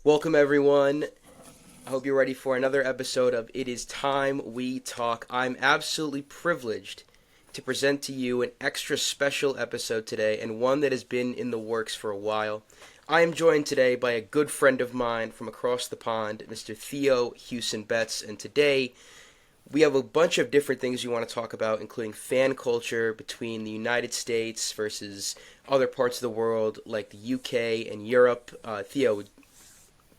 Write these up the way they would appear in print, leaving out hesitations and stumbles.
Welcome, everyone. I hope you're ready for another episode of It Is Time We Talk. I'm absolutely privileged to present to you an extra special episode today, and one that has been in the works for a while. I am joined today by a good friend of mine from across the pond, Mr. Theo Hewson-Betts, and today we have a bunch of different things we want to talk about, including fan culture between the United States versus other parts of the world like the UK and Europe. Theo,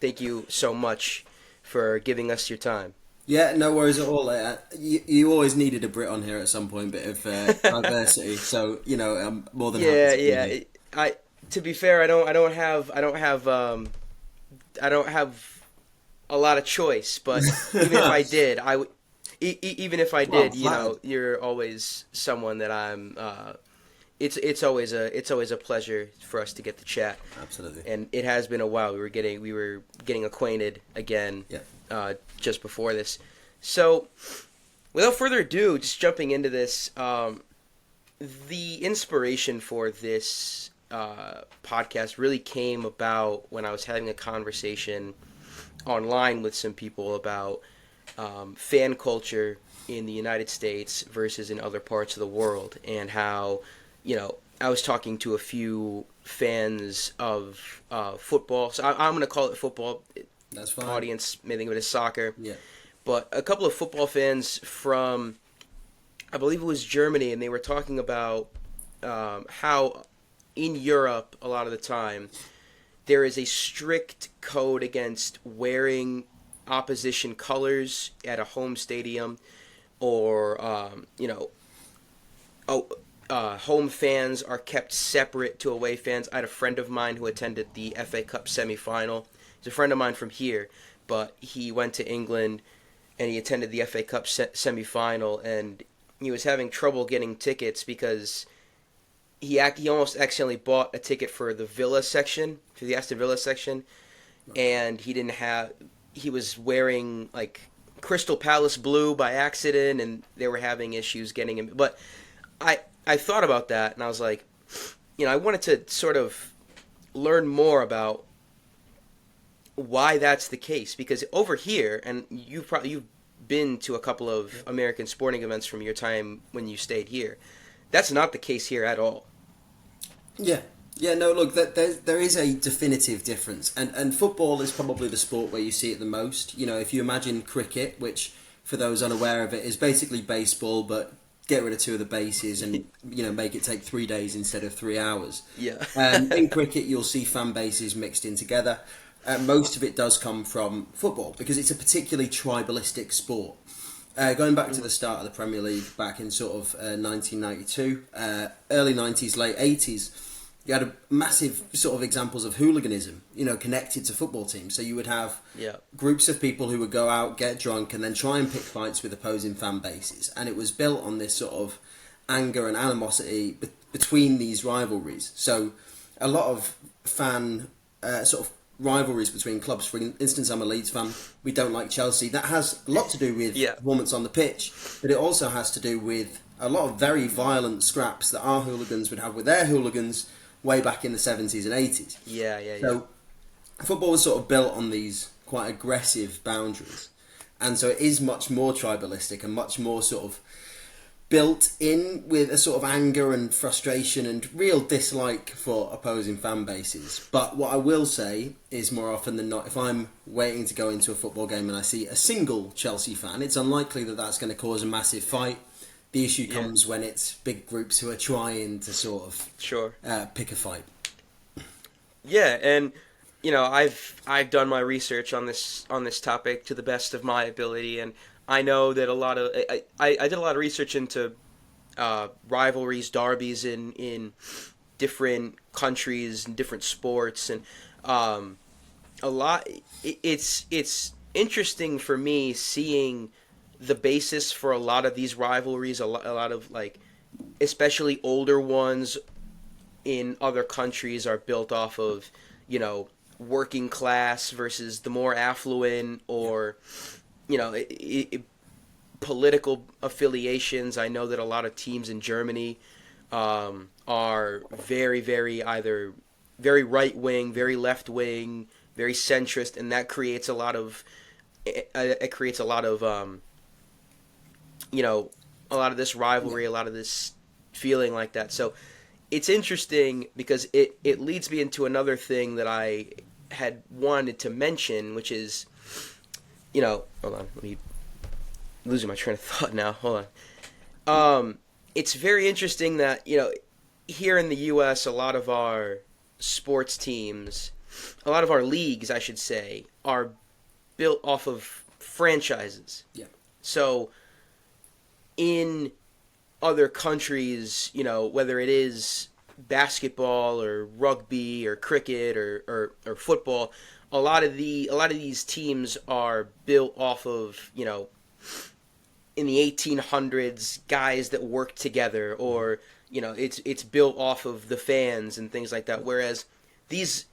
thank you so much for giving us your time. Yeah, no worries at all. You always needed a Brit on here at some point, bit of diversity. So I'm more than happy Yeah, to be yeah. here. I to be fair, I don't have a lot of choice. But even if I did, even if I Well, I'm did, flattered. you're always someone that I'm. It's always a pleasure for us to get to chat, Absolutely. and it has been a while. We were getting acquainted again, Yeah. just before this. So, without further ado, just jumping into this, the inspiration for this podcast really came about when I was having a conversation online with some people about fan culture in the United States versus in other parts of the world, and how, I was talking to a few fans of football. So I'm going to call it football. That's fine. Audience may think of it as soccer, Yeah. but a couple of football fans from, I believe it was Germany, and they were talking about how in Europe a lot of the time there is a strict code against wearing opposition colors at a home stadium, or oh, home fans are kept separate to away fans. I had a friend of mine who attended the FA Cup semifinal. He's a friend of mine from here, but he went to England and he attended the FA Cup semifinal, and he was having trouble getting tickets because he almost accidentally bought a ticket for the Villa section, for the Aston Villa section, and he was wearing like Crystal Palace blue by accident, and they were having issues getting him. But I thought about that, and I was like, I wanted to sort of learn more about why that's the case, because over here, and you've been to a couple of American sporting events from your time when you stayed here. That's not the case here at all. Yeah. Yeah, no, look, there is a definitive difference. And football is probably the sport where you see it the most. If you imagine cricket, which, for those unaware of it, is basically baseball, but get rid of two of the bases and, make it take 3 days instead of 3 hours. Yeah. In cricket, you'll see fan bases mixed in together. Most of it does come from football because it's a particularly tribalistic sport. Going back to the start of the Premier League back in sort of 1992, early 90s, late 80s, you had a massive sort of examples of hooliganism, connected to football teams. So you would have Yeah. groups of people who would go out, get drunk, and then try and pick fights with opposing fan bases. And it was built on this sort of anger and animosity between these rivalries. So a lot of fan sort of rivalries between clubs. For instance, I'm a Leeds fan. We don't like Chelsea. That has a lot to do with Yeah. performance on the pitch, but it also has to do with a lot of very violent scraps that our hooligans would have with their hooligans way back in the 70s and 80s. Yeah. Yeah. Yeah. So football was sort of built on these quite aggressive boundaries. And so it is much more tribalistic and much more sort of built in with a sort of anger and frustration and real dislike for opposing fan bases. But what I will say is, more often than not, if I'm waiting to go into a football game and I see a single Chelsea fan, it's unlikely that that's going to cause a massive fight. The issue Yeah. comes when it's big groups who are trying to sort of Sure. pick a fight. Yeah, and I've done my research on this topic to the best of my ability, and I know that a lot of I did a lot of research into rivalries, derbies in different countries and different sports, and a lot. It's interesting for me seeing the basis for a lot of these rivalries. A lot of, like, especially older ones in other countries are built off of, working class versus the more affluent, or, political affiliations. I know that a lot of teams in Germany are very, very either very right wing, very left wing, very centrist, and that creates a lot of it creates a lot of a lot of this rivalry, a lot of this feeling like that. So it's interesting because it leads me into another thing that I had wanted to mention, which is, hold on, let me losing my train of thought now. Hold on. It's very interesting that, here in the U.S., a lot of our sports teams, a lot of our leagues, I should say, are built off of franchises. Yeah. So in other countries, whether it is basketball or rugby or cricket or football, a lot of these teams are built off of, in the 1800s, guys that worked together, or it's built off of the fans and things like that. Whereas these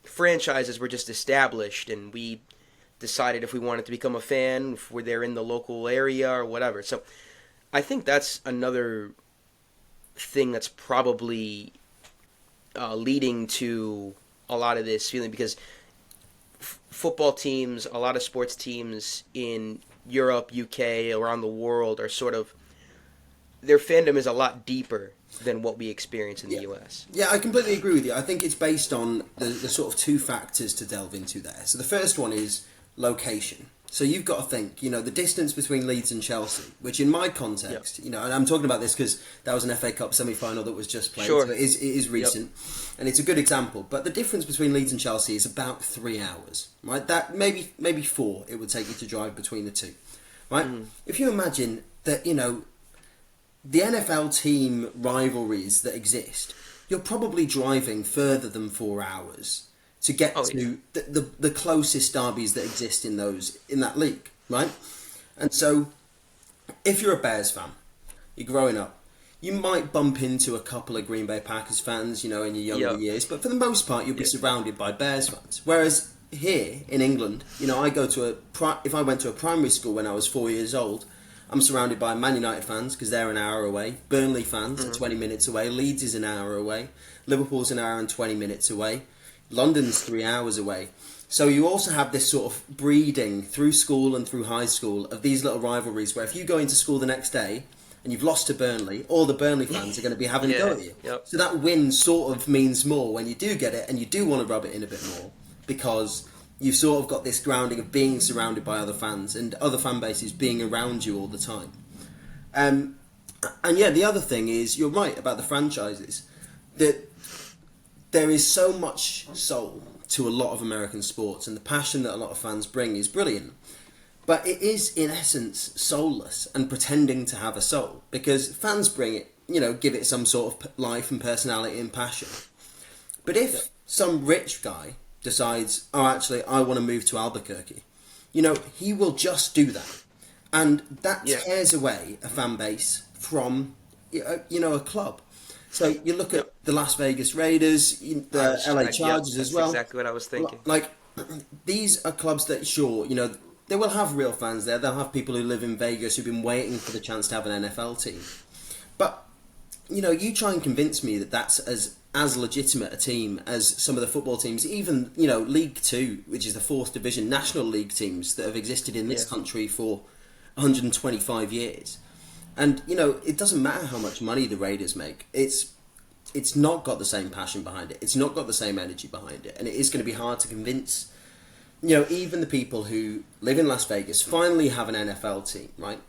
franchises were just established, and we decided if we wanted to become a fan, if they're in the local area or whatever. So I think that's another thing that's probably leading to a lot of this feeling, because football teams, a lot of sports teams in Europe, UK, around the world are sort of, their fandom is a lot deeper than what we experience in the US. Yeah, I completely agree with you. I think it's based on the sort of two factors to delve into there. So the first one is location. So you've got to think, the distance between Leeds and Chelsea, which in my context, and I'm talking about this because that was an FA Cup semi-final that was just played. Sure. So it is recent, and it's a good example. But the difference between Leeds and Chelsea is about 3 hours, right? That maybe 4 it would take you to drive between the two, right? If you imagine that, the NFL team rivalries that exist, you're probably driving further than 4 hours to get to the closest derbies that exist in that league, right? And so, if you're a Bears fan, you're growing up, you might bump into a couple of Green Bay Packers fans, in your younger years, but for the most part, you'll be surrounded by Bears fans. Whereas here in England, if I went to a primary school when I was 4 years old, I'm surrounded by Man United fans because they're an hour away, Burnley fans are 20 minutes away, Leeds is an hour away, Liverpool's an hour and 20 minutes away, London's 3 hours away. So you also have this sort of breeding through school and through high school of these little rivalries where if you go into school the next day and you've lost to Burnley, all the Burnley fans are going to be having a go at you. Yep. So that win sort of means more when you do get it, and you do want to rub it in a bit more because you've sort of got this grounding of being surrounded by other fans and other fan bases being around you all the time. And the other thing is, you're right about the franchises, that there is so much soul to a lot of American sports, and the passion that a lot of fans bring is brilliant. But it is, in essence, soulless and pretending to have a soul, because fans bring it, give it some sort of life and personality and passion. But if some rich guy decides, actually, I want to move to Albuquerque, he will just do that. And that tears away a fan base from, a club. So you look at the Las Vegas Raiders, the LA Chargers as well. That's exactly what I was thinking. Like, these are clubs that, sure, they will have real fans there. They'll have people who live in Vegas who've been waiting for the chance to have an NFL team. But, you try and convince me that that's as legitimate a team as some of the football teams, even, League Two, which is the 4th division, National League teams that have existed in this country for 125 years. And, it doesn't matter how much money the Raiders make. It's not got the same passion behind it. It's not got the same energy behind it. And it is going to be hard to convince, even the people who live in Las Vegas finally have an NFL team, right?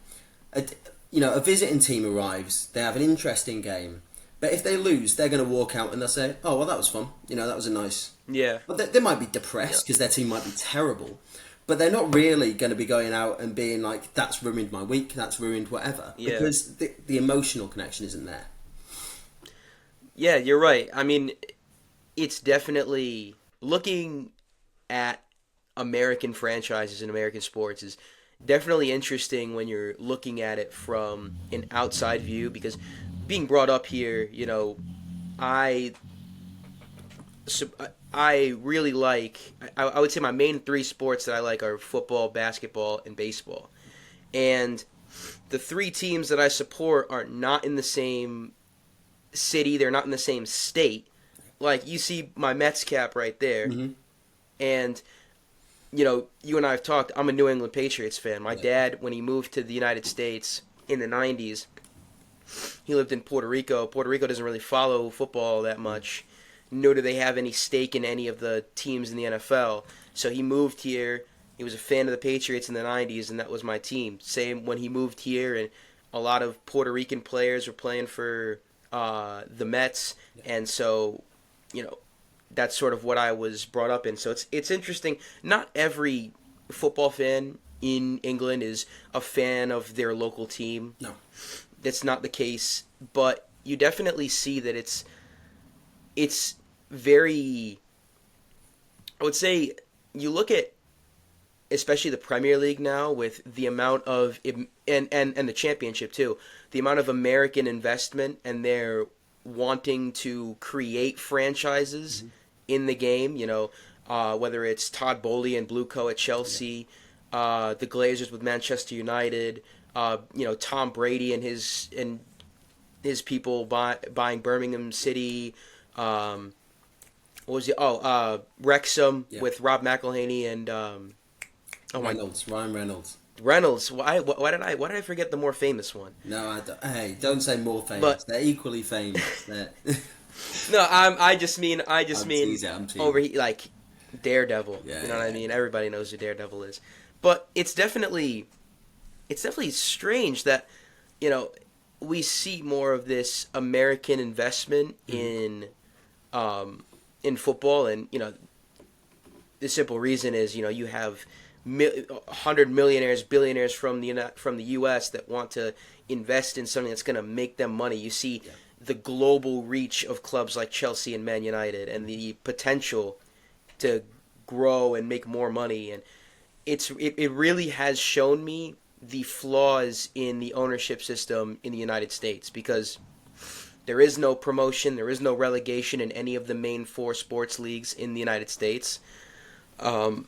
A visiting team arrives, they have an interesting game. But if they lose, they're going to walk out and they'll say, oh, well, that was fun. That was a nice... Yeah. But they might be depressed because their team might be terrible. But they're not really going to be going out and being like, that's ruined my week, that's ruined whatever. Yeah. Because the emotional connection isn't there. Yeah, you're right. I mean, it's definitely... Looking at American franchises and American sports is definitely interesting when you're looking at it from an outside view, because being brought up here, I really like, I would say my main 3 sports that I like are football, basketball, and baseball. And the 3 teams that I support are not in the same city, they're not in the same state, like you see my Mets cap right there, Mm-hmm. and you and I have talked. I'm a New England Patriots fan. My Yeah. dad, when he moved to the United States in the '90s, he lived in Puerto Rico. Puerto Rico doesn't really follow football that much, nor do they have any stake in any of the teams in the NFL. So he moved here. He was a fan of the Patriots in the '90s, and that was my team. Same when he moved here, and a lot of Puerto Rican players were playing for the Mets, and so that's sort of what I was brought up in. So it's interesting. Not every football fan in England is a fan of their local team. No. That's not the case, but you definitely see that it's very. I would say you look at especially the Premier League now with the amount of and the Championship too, the amount of American investment, and they're wanting to create franchises in the game. Whether it's Todd Bowley and Blue Co at Chelsea, the Glazers with Manchester United, Tom Brady and his people buying Birmingham City. What was it? Wrexham with Rob McElhenney and Ryan Reynolds. Reynolds. Why did I forget the more famous one? No, hey, don't say more famous. They're equally famous. No, I just mean I'm teasing. over like Daredevil. Yeah, you know what I mean? Everybody knows who Daredevil is. But it's definitely strange that we see more of this American investment in football, and the simple reason is you have 100 millionaires, billionaires from the U.S. that want to invest in something that's going to make them money. You see the global reach of clubs like Chelsea and Man United, and the potential to grow and make more money, and it really has shown me the flaws in the ownership system in the United States, because there is no promotion, there is no relegation in any of the main 4 sports leagues in the United States. And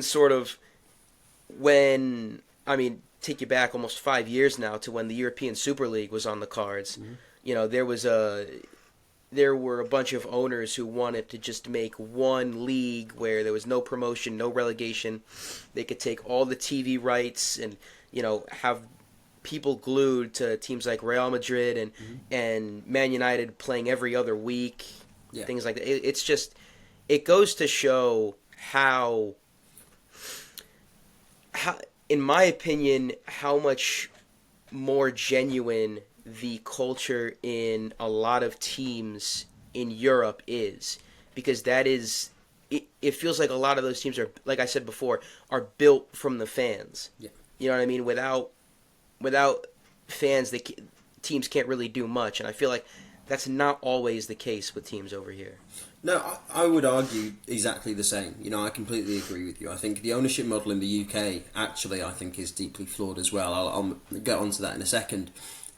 sort of take you back almost 5 years now to when the European Super League was on the cards. There were a bunch of owners who wanted to just make one league where there was no promotion, no relegation. They could take all the TV rights and have people glued to teams like Real Madrid and Man United playing every other week, things like that. It's just, it goes to show how, in my opinion, how much more genuine the culture in a lot of teams in Europe is, because that is, it feels like a lot of those teams are, like I said before, are built from the fans. Yeah. You know what I mean? Without fans, teams can't really do much, and I feel like that's not always the case with teams over here. No, I would argue exactly the same. I completely agree with you. I think the ownership model in the UK actually, I think, is deeply flawed as well. I'll get onto that in a second.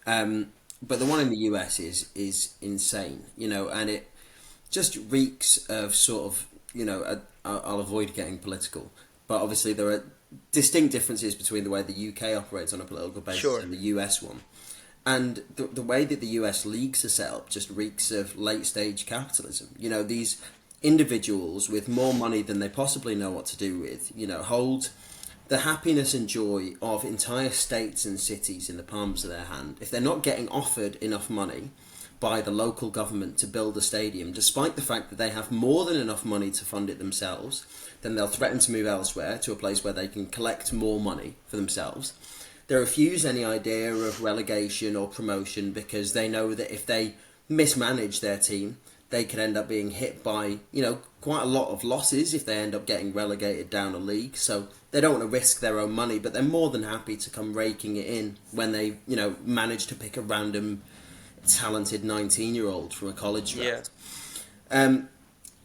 But the one in the US is insane, and it just reeks of sort of, I'll avoid getting political, but obviously there are distinct differences between the way the UK operates on a political basis and the US one. And the way that the US leagues are set up just reeks of late-stage capitalism. These individuals with more money than they possibly know what to do with, hold the happiness and joy of entire states and cities in the palms of their hand. If they're not getting offered enough money by the local government to build a stadium, despite the fact that they have more than enough money to fund it themselves, then they'll threaten to move elsewhere to a place where they can collect more money for themselves. They refuse any idea of relegation or promotion because they know that if they mismanage their team, they could end up being hit by, quite a lot of losses if they end up getting relegated down a league. So they don't want to risk their own money, but they're more than happy to come raking it in when they, manage to pick a random talented 19-year-old from a college draft. Yeah.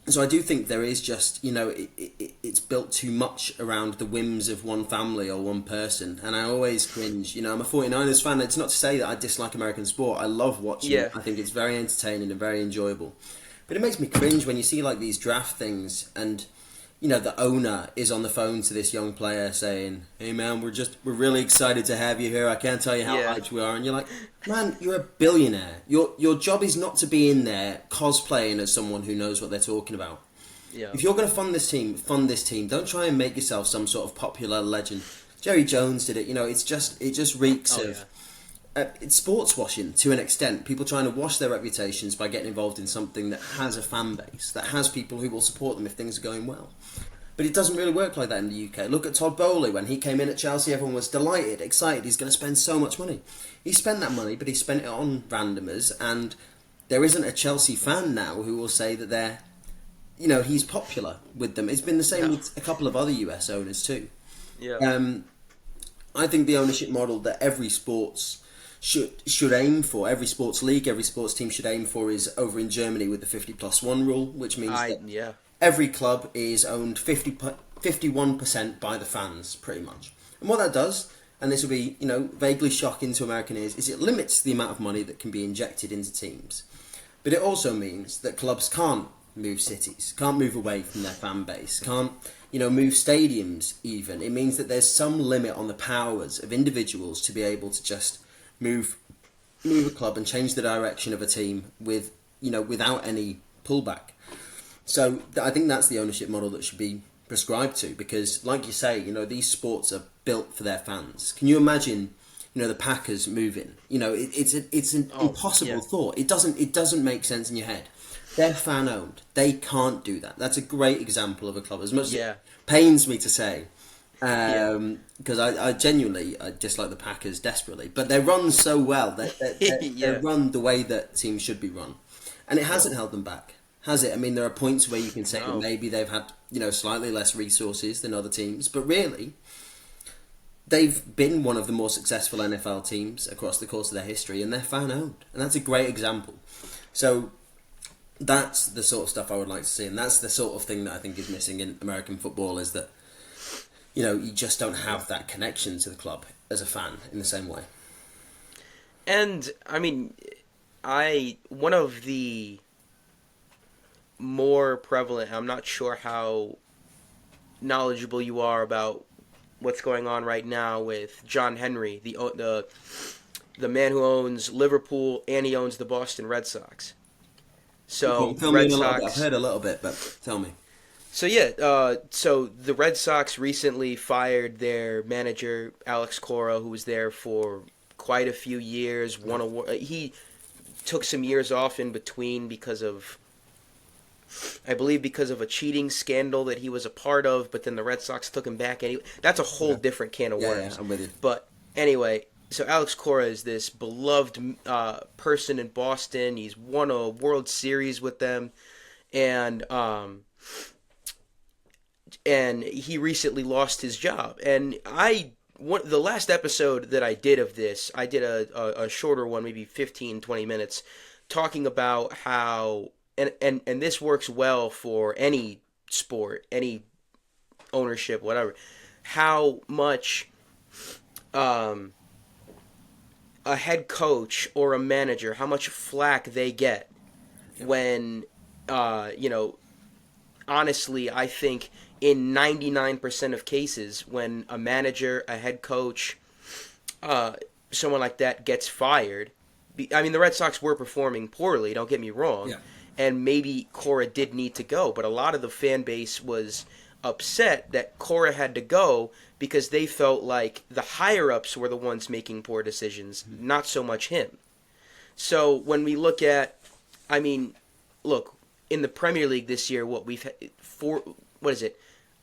So I do think there is just, it's built too much around the whims of one family or one person. And I always cringe. I'm a 49ers fan. It's not to say that I dislike American sport. I love watching it. I think it's very entertaining and very enjoyable. But it makes me cringe when you see like these draft things and, the owner is on the phone to this young player saying, "Hey man, we're really excited to have you here. I can't tell you how Yeah. hyped we are." And you're like, "Man, you're a billionaire. Your job is not to be in there cosplaying as someone who knows what they're talking about. Yeah. If you're going to fund this team. Don't try and make yourself some sort of popular legend." Jerry Jones did it. It just reeks of. Yeah. It's sports washing to an extent. People trying to wash their reputations by getting involved in something that has a fan base, that has people who will support them if things are going well. But it doesn't really work like that in the UK. Look at Todd Bowley. When he came in at Chelsea, everyone was delighted, excited. He's going to spend so much money. He spent that money, but he spent it on randomers, and there isn't a Chelsea fan now who will say that they're, he's popular with them. It's been the same with a couple of other US owners too. Yeah. I think the ownership model that every sports should aim for, every sports league, every sports team should aim for, is over in Germany with the 50+1 rule, which means that every club is owned 51% by the fans, pretty much. And what that does, and this will be vaguely shocking to American ears, is it limits the amount of money that can be injected into teams. But it also means that clubs can't move cities, can't move away from their fan base, can't move stadiums even. It means that there's some limit on the powers of individuals to be able to just move a club and change the direction of a team without any pullback. So I think that's the ownership model that should be prescribed to, because like you say, these sports are built for their fans. Can you imagine the Packers moving? It's an impossible thought. It doesn't make sense in your head. They're fan owned. They can't do that. That's a great example of a club. As much as it pains me to say, because I genuinely dislike the Packers desperately, but they're run so well. They're run the way that teams should be run, and it hasn't held them back, has it? I mean, there are points where you can say that maybe they've had slightly less resources than other teams, but really, they've been one of the more successful NFL teams across the course of their history, and they're fan owned, and that's a great example. So that's the sort of stuff I would like to see, and that's the sort of thing that I think is missing in American football, is that you just don't have that connection to the club as a fan in the same way. And I mean, one of the more prevalent, I'm not sure how knowledgeable you are about what's going on right now with John Henry, the man who owns Liverpool and he owns the Boston Red Sox. So tell me a little bit. I've heard a little bit, but tell me. So so the Red Sox recently fired their manager Alex Cora, who was there for quite a few years. He took some years off in between because of a cheating scandal that he was a part of. But then the Red Sox took him back, and that's a whole different can of worms. Yeah, I'm with you. But anyway, so Alex Cora is this beloved person in Boston. He's won a World Series with them, and he recently lost his job. And the last episode that I did of this, I did a shorter one, maybe 15, 20 minutes, talking about how, and this works well for any sport, any ownership, whatever, how much a head coach or a manager, how much flack they get when, honestly, I think in 99% of cases, when a manager, a head coach, someone like that gets fired, I mean, the Red Sox were performing poorly, don't get me wrong, and maybe Cora did need to go, but a lot of the fan base was upset that Cora had to go because they felt like the higher-ups were the ones making poor decisions, not so much him. So when we look at, look, in the Premier League this year, we've had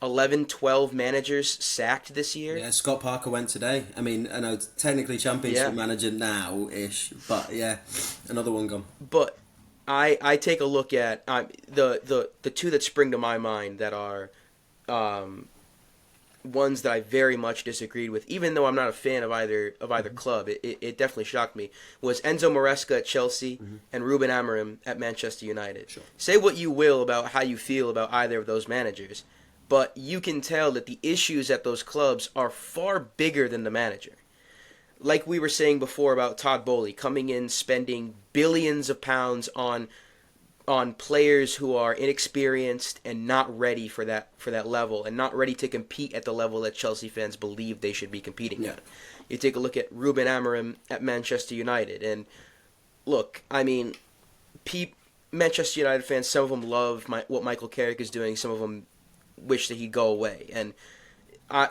11, 12 managers sacked this year? Yeah, Scott Parker went today. I mean, I know technically Championship manager now-ish, but yeah, another one gone. But I take a look at the two that spring to my mind that are ones that I very much disagreed with, even though I'm not a fan of either club. It definitely shocked me. Was Enzo Maresca at Chelsea and Ruben Amorim at Manchester United. Sure. Say what you will about how you feel about either of those managers, but you can tell that the issues at those clubs are far bigger than the manager. Like we were saying before about Todd Bowley coming in, spending billions of pounds on on players who are inexperienced and not ready for that level, and not ready to compete at the level that Chelsea fans believe they should be competing at. You take a look at Ruben Amorim at Manchester United, and look, I mean, Manchester United fans, some of them love what Michael Carrick is doing, some of them wish that he'd go away, and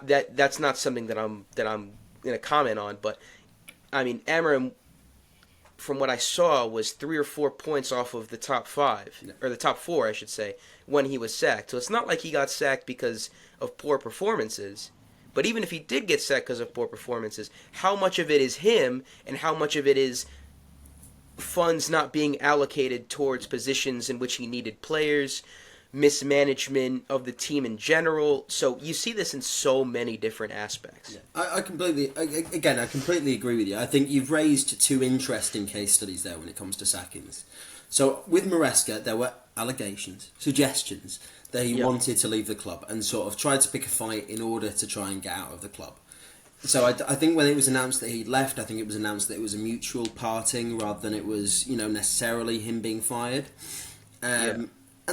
that's not something that I'm going to comment on. But I mean, Amorim, from what I saw, was 3 or 4 points off of the top 5, or the top 4, I should say, when he was sacked. So it's not like he got sacked because of poor performances. But even if he did get sacked because of poor performances, how much of it is him, and how much of it is funds not being allocated towards positions in which he needed players, mismanagement of the team in general? So you see this in so many different aspects. I completely agree with you. I think you've raised 2 interesting case studies there when it comes to sackings. So with Maresca, there were allegations, suggestions that he wanted to leave the club and sort of tried to pick a fight in order to try and get out of the club. So I think when it was announced that he'd left, I think it was announced that it was a mutual parting rather than it was, necessarily him being fired. And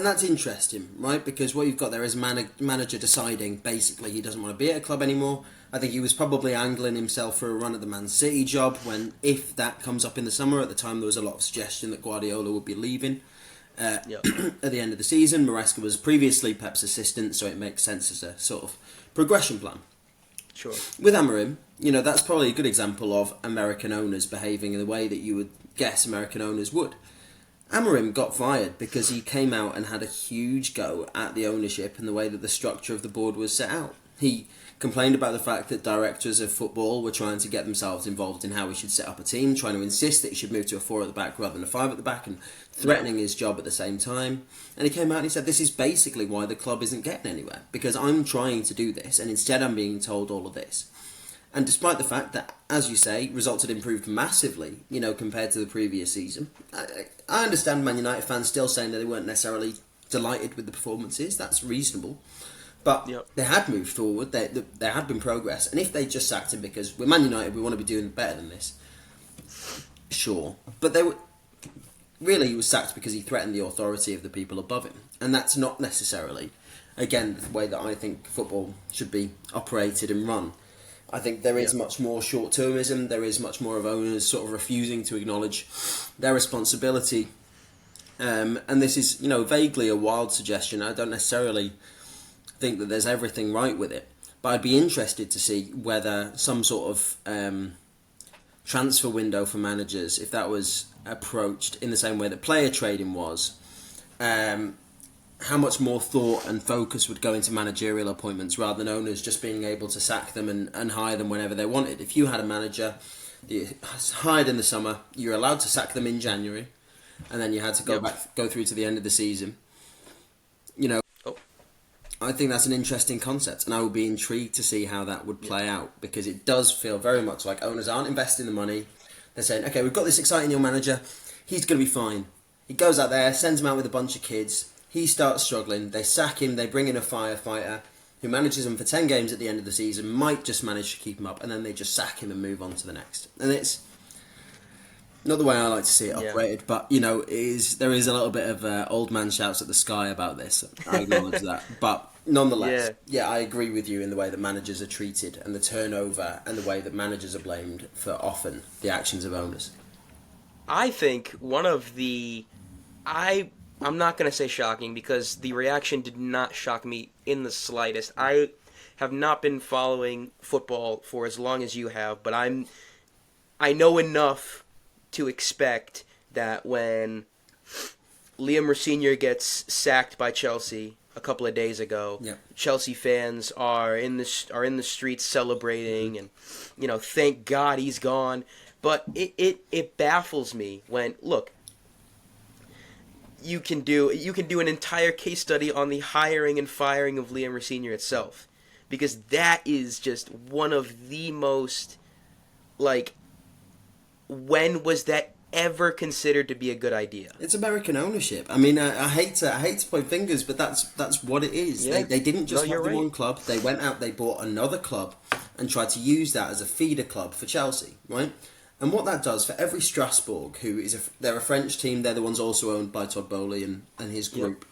that's interesting, right? Because what you've got there is a manager deciding basically he doesn't want to be at a club anymore. I think he was probably angling himself for a run at the Man City job when, if that comes up in the summer, at the time there was a lot of suggestion that Guardiola would be leaving at the end of the season. Maresca was previously Pep's assistant, so it makes sense as a sort of progression plan. Sure. With Amorim, that's probably a good example of American owners behaving in the way that you would guess American owners would. Amorim got fired because he came out and had a huge go at the ownership and the way that the structure of the board was set out. He complained about the fact that directors of football were trying to get themselves involved in how he should set up a team, trying to insist that he should move to a 4 at the back rather than a 5 at the back, and threatening his job at the same time. And he came out and he said, this is basically why the club isn't getting anywhere, because I'm trying to do this and instead I'm being told all of this. And despite the fact that, as you say, results had improved massively, compared to the previous season, I understand Man United fans still saying that they weren't necessarily delighted with the performances. That's reasonable. But they had moved forward. There had been progress. And if they just sacked him because we're Man United, we want to be doing better than this, sure. But he was sacked because he threatened the authority of the people above him. And that's not necessarily, again, the way that I think football should be operated and run. I think there is much more short-termism. There is much more of owners sort of refusing to acknowledge their responsibility. And this is, vaguely a wild suggestion. I don't necessarily think that there's everything right with it. But I'd be interested to see whether some sort of transfer window for managers, if that was approached in the same way that player trading was, how much more thought and focus would go into managerial appointments rather than owners just being able to sack them and hire them whenever they wanted. If you had a manager you hired in the summer, you're allowed to sack them in January, and then you had to go through to the end of the season. I think that's an interesting concept, and I would be intrigued to see how that would play out, because it does feel very much like owners aren't investing the money. They're saying, okay, we've got this exciting young manager, he's going to be fine. He goes out there, sends him out with a bunch of kids. He starts struggling, they sack him, they bring in a firefighter who manages him for 10 games at the end of the season, might just manage to keep him up, and then they just sack him and move on to the next. And it's not the way I like to see it operated, but, there is a little bit of old man shouts at the sky about this. I acknowledge that. But nonetheless, I agree with you in the way that managers are treated and the turnover and the way that managers are blamed for often the actions of owners. I think one of the... I'm not going to say shocking, because the reaction did not shock me in the slightest. I have not been following football for as long as you have, but I know enough to expect that when Liam Senior gets sacked by Chelsea a couple of days ago, Chelsea fans are in the streets celebrating and thank God he's gone. But it baffles me when, look, you can do an entire case study on the hiring and firing of Liam Senior itself, because that is just one of the most, when was that ever considered to be a good idea? It's American ownership. I mean, I hate to point fingers, but that's what it is. Yeah. They didn't just have the one club. They went out, they bought another club, and tried to use that as a feeder club for Chelsea, right? And what that does for every Strasbourg, who is they're a French team, they're the ones also owned by Todd Bowley and his group.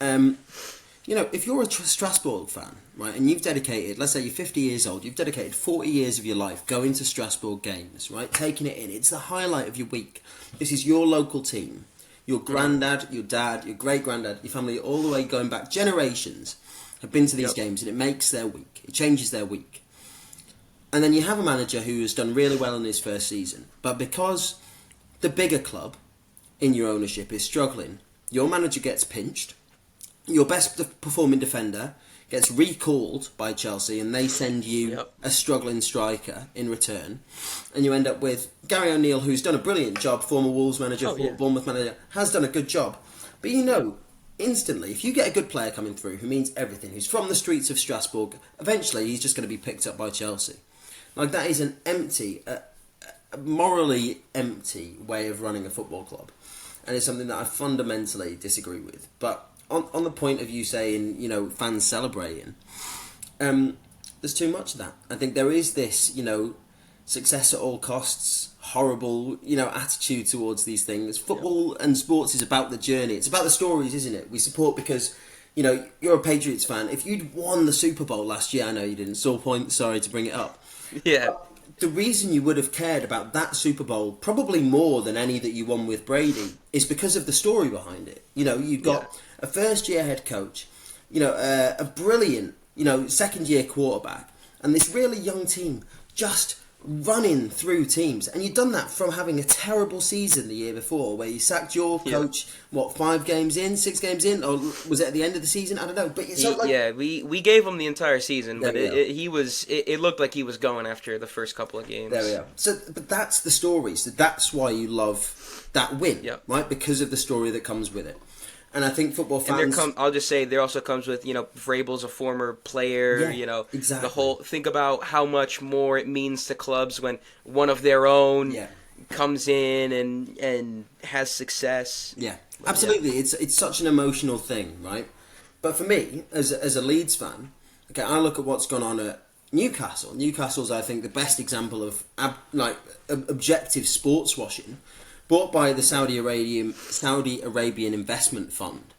If you're a Strasbourg fan, right, and you've dedicated, let's say you're 50 years old, you've dedicated 40 years of your life going to Strasbourg games, right, taking it in. It's the highlight of your week. This is your local team. Your granddad, your dad, your great-granddad, your family, all the way going back generations have been to these games, and it makes their week. It changes their week. And then you have a manager who has done really well in his first season, but because the bigger club in your ownership is struggling, your manager gets pinched, your best performing defender gets recalled by Chelsea, and they send you a struggling striker in return, and you end up with Gary O'Neill, who's done a brilliant job, former Wolves manager, Bournemouth manager, has done a good job. But instantly, if you get a good player coming through who means everything, who's from the streets of Strasbourg, eventually he's just going to be picked up by Chelsea. Like, that is an empty, a morally empty way of running a football club. And it's something that I fundamentally disagree with. But on the point of you saying, fans celebrating, there's too much of that. I think there is this, success at all costs, horrible, attitude towards these things. Football and sports is about the journey. It's about the stories, isn't it? We support because, you're a Patriots fan. If you'd won the Super Bowl last year, I know you didn't, sore point, sorry to bring it up. Yeah. The reason you would have cared about that Super Bowl, probably more than any that you won with Brady, is because of the story behind it. You've got a first-year head coach, a brilliant, second-year quarterback, and this really young team just running through teams. And you've done that from having a terrible season the year before, where you sacked your coach, 5 games in, 6 games in, or was it at the end of the season? I don't know. But we gave him the entire season, but it looked like he was going after the first couple of games. There we are. So, but that's the story. So that's why you love that win, right? Because of the story that comes with it. And I think football fans... I'll just say, there also comes with, Vrabel's a former player, exactly. The whole... Think about how much more it means to clubs when one of their own comes in and has success. Yeah, absolutely. It's such an emotional thing, right? But for me, as a Leeds fan, okay, I look at what's gone on at Newcastle. Newcastle's, I think, the best example of objective sports washing, bought by the Saudi Arabian Investment Fund.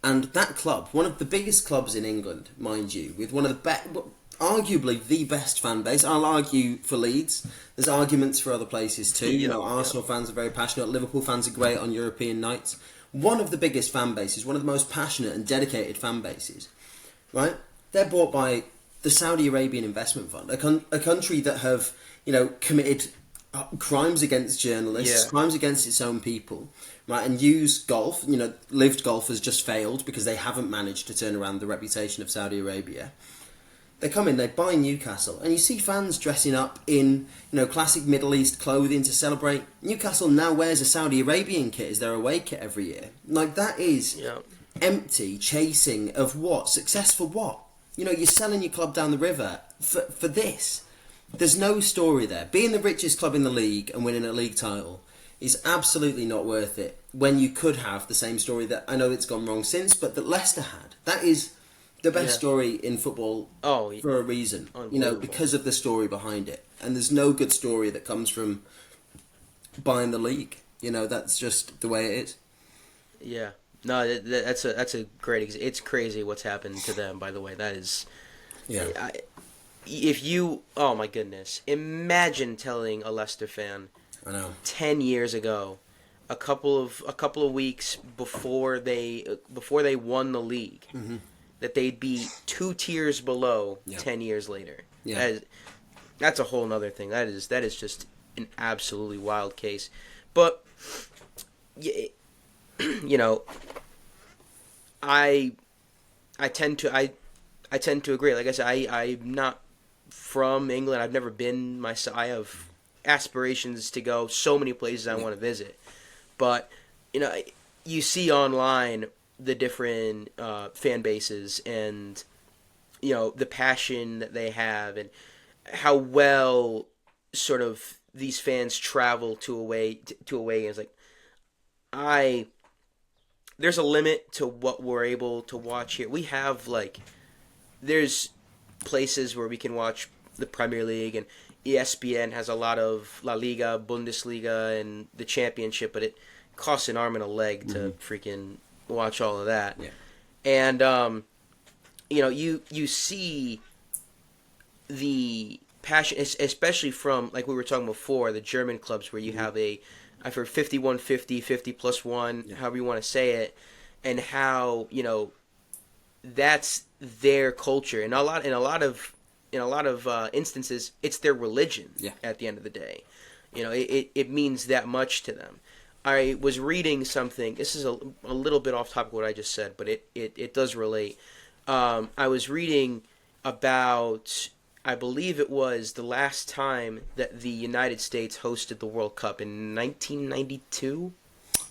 And that club, one of the biggest clubs in England, mind you, with one of the arguably the best fan base. I'll argue for Leeds. There's arguments for other places too. Arsenal fans are very passionate. Liverpool fans are great on European nights. One of the biggest fan bases, one of the most passionate and dedicated fan bases, right? They're bought by the Saudi Arabian Investment Fund, a country that have, committed crimes against journalists, crimes against its own people, right? And use golf. Lived Golf has just failed because they haven't managed to turn around the reputation of Saudi Arabia. They come in, they buy Newcastle, and you see fans dressing up in, classic Middle East clothing to celebrate. Newcastle now wears a Saudi Arabian kit as their away kit every year. Like, that is empty chasing of what? Success for what? You're selling your club down the river for this. There's no story there. Being the richest club in the league and winning a league title is absolutely not worth it, when you could have the same story that, I know it's gone wrong since, but that Leicester had. That is the best story in football for a reason, because of the story behind it. And there's no good story that comes from buying the league. That's just the way it is. Yeah. No, that's a great example. It's crazy what's happened to them, by the way. That is... Yeah. Oh my goodness, imagine telling a Leicester fan, I know, 10 years ago, a couple of weeks before they won the league, that they'd be 2 tiers below 10 years later. Yeah. That's a whole nother thing. That is just an absolutely wild case. But I tend to agree. Like I said, I'm not from England. I've never been myself. I have aspirations to go so many places I want to visit. But, you see online the different fan bases and, the passion that they have and how well sort of these fans travel to away games. Like, there's a limit to what we're able to watch here. We have, there's places where we can watch the Premier League, and ESPN has a lot of La Liga, Bundesliga, and the Championship, but it costs an arm and a leg to freaking watch all of that. Yeah. And you see the passion, especially from, like we were talking before, the German clubs where you have I've heard 51-50, 50+1, however you want to say it, and how that's their culture. And in a lot of instances, it's their religion. Yeah. At the end of the day, it means that much to them. I was reading something. This is a little bit off topic of what I just said, but it does relate. I was reading about, I believe it was the last time that the United States hosted the World Cup in 1992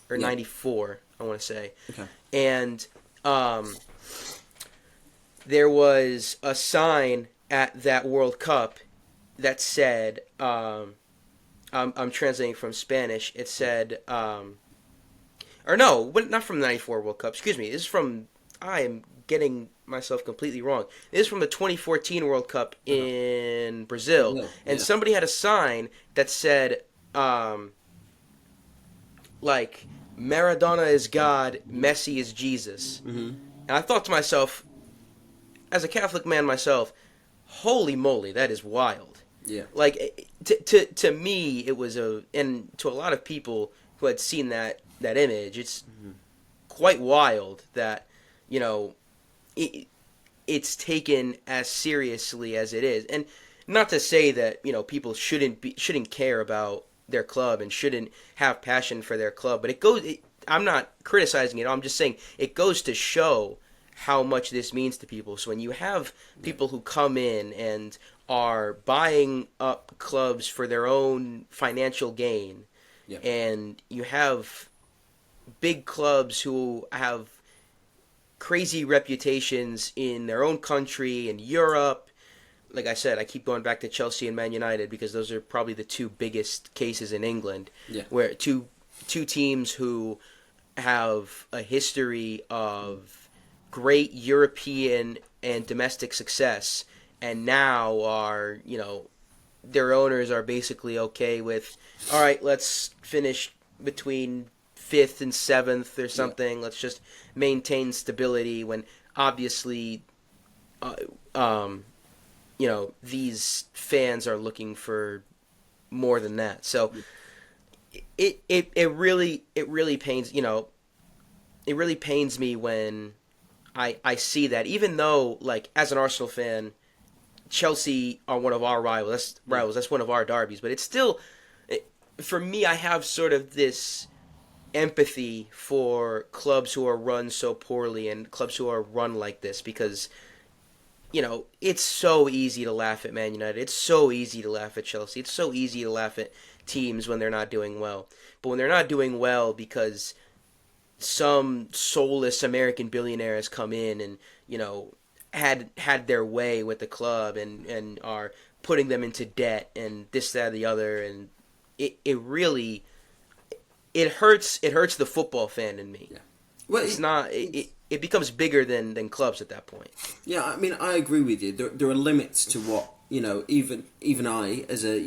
or 94, I want to say. Okay. And there was a sign at that World Cup that said, I'm translating from Spanish. It said, or no, not from the 94 World Cup. Excuse me. This is from, I am getting myself completely wrong. This is from the 2014 World Cup in Brazil. Yeah. And somebody had a sign that said, like, Maradona is God, Messi is Jesus. Mm-hmm. And I thought to myself, as a Catholic man myself, holy moly, that is wild. Yeah. Like, to me, it was and to a lot of people who had seen that image, it's quite wild that, it's taken as seriously as it is. And not to say that, people shouldn't care about their club and shouldn't have passion for their club, but I'm not criticizing it. I'm just saying it goes to show how much this means to people. So when you have people who come in and are buying up clubs for their own financial gain, and you have big clubs who have crazy reputations in their own country and Europe. Like I said, I keep going back to Chelsea and Man United because those are probably the two biggest cases in England, where two teams who have a history of great European and domestic success, and now are, their owners are basically okay with, all right, let's finish between 5th and 7th or something. Let's just maintain stability, when obviously, these fans are looking for more than that. So it really pains, it really pains me when I see that, even though, like, as an Arsenal fan, Chelsea are one of our rivals. That's one of our derbies. But it's still, for me, I have sort of this empathy for clubs who are run so poorly and clubs who are run like this, because, it's so easy to laugh at Man United. It's so easy to laugh at Chelsea. It's so easy to laugh at teams when they're not doing well. But when they're not doing well because some soulless American billionaire has come in and, had their way with the club and are putting them into debt and this, that, the other, and it really hurts the football fan in me. Yeah. Well, it becomes bigger than clubs at that point. Yeah, I mean, I agree with you. There are limits to what, even I, as a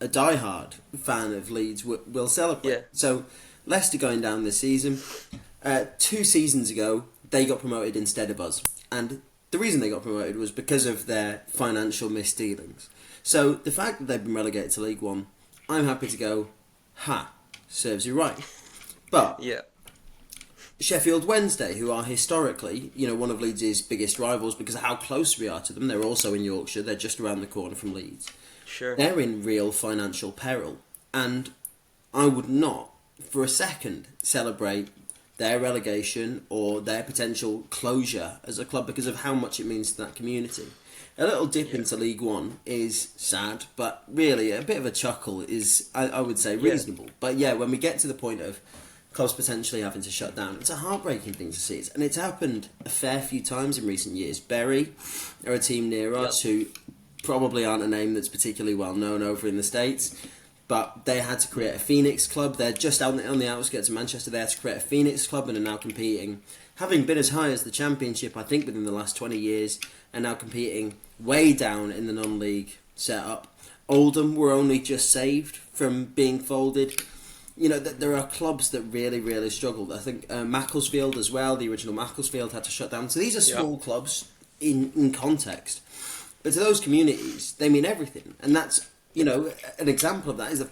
diehard fan of Leeds, will celebrate. Yeah. So Leicester going down this season. 2 seasons ago, they got promoted instead of us. And the reason they got promoted was because of their financial misdealings. So the fact that they've been relegated to League One, I'm happy to go, serves you right. But Sheffield Wednesday, who are historically, one of Leeds' biggest rivals because of how close we are to them, they're also in Yorkshire, they're just around the corner from Leeds. Sure. They're in real financial peril. And I would not, for a second, celebrate their relegation or their potential closure as a club because of how much it means to that community. A little dip into League One is sad, but really a bit of a chuckle is, I would say, reasonable. But when we get to the point of clubs potentially having to shut down, it's a heartbreaking thing to see. And it's happened a fair few times in recent years. Bury are a team near us who probably aren't a name that's particularly well known over in the States, but they had to create a Phoenix club. They're just on the outskirts of Manchester. They had to create a Phoenix club and are now competing, having been as high as the Championship, I think, within the last 20 years, and now competing way down in the non-league setup. Oldham were only just saved from being folded. You know, there are clubs that really, really struggled. I think Macclesfield as well, the original Macclesfield, had to shut down. So these are small clubs in context. But to those communities, they mean everything. And that's, you know, an example of that is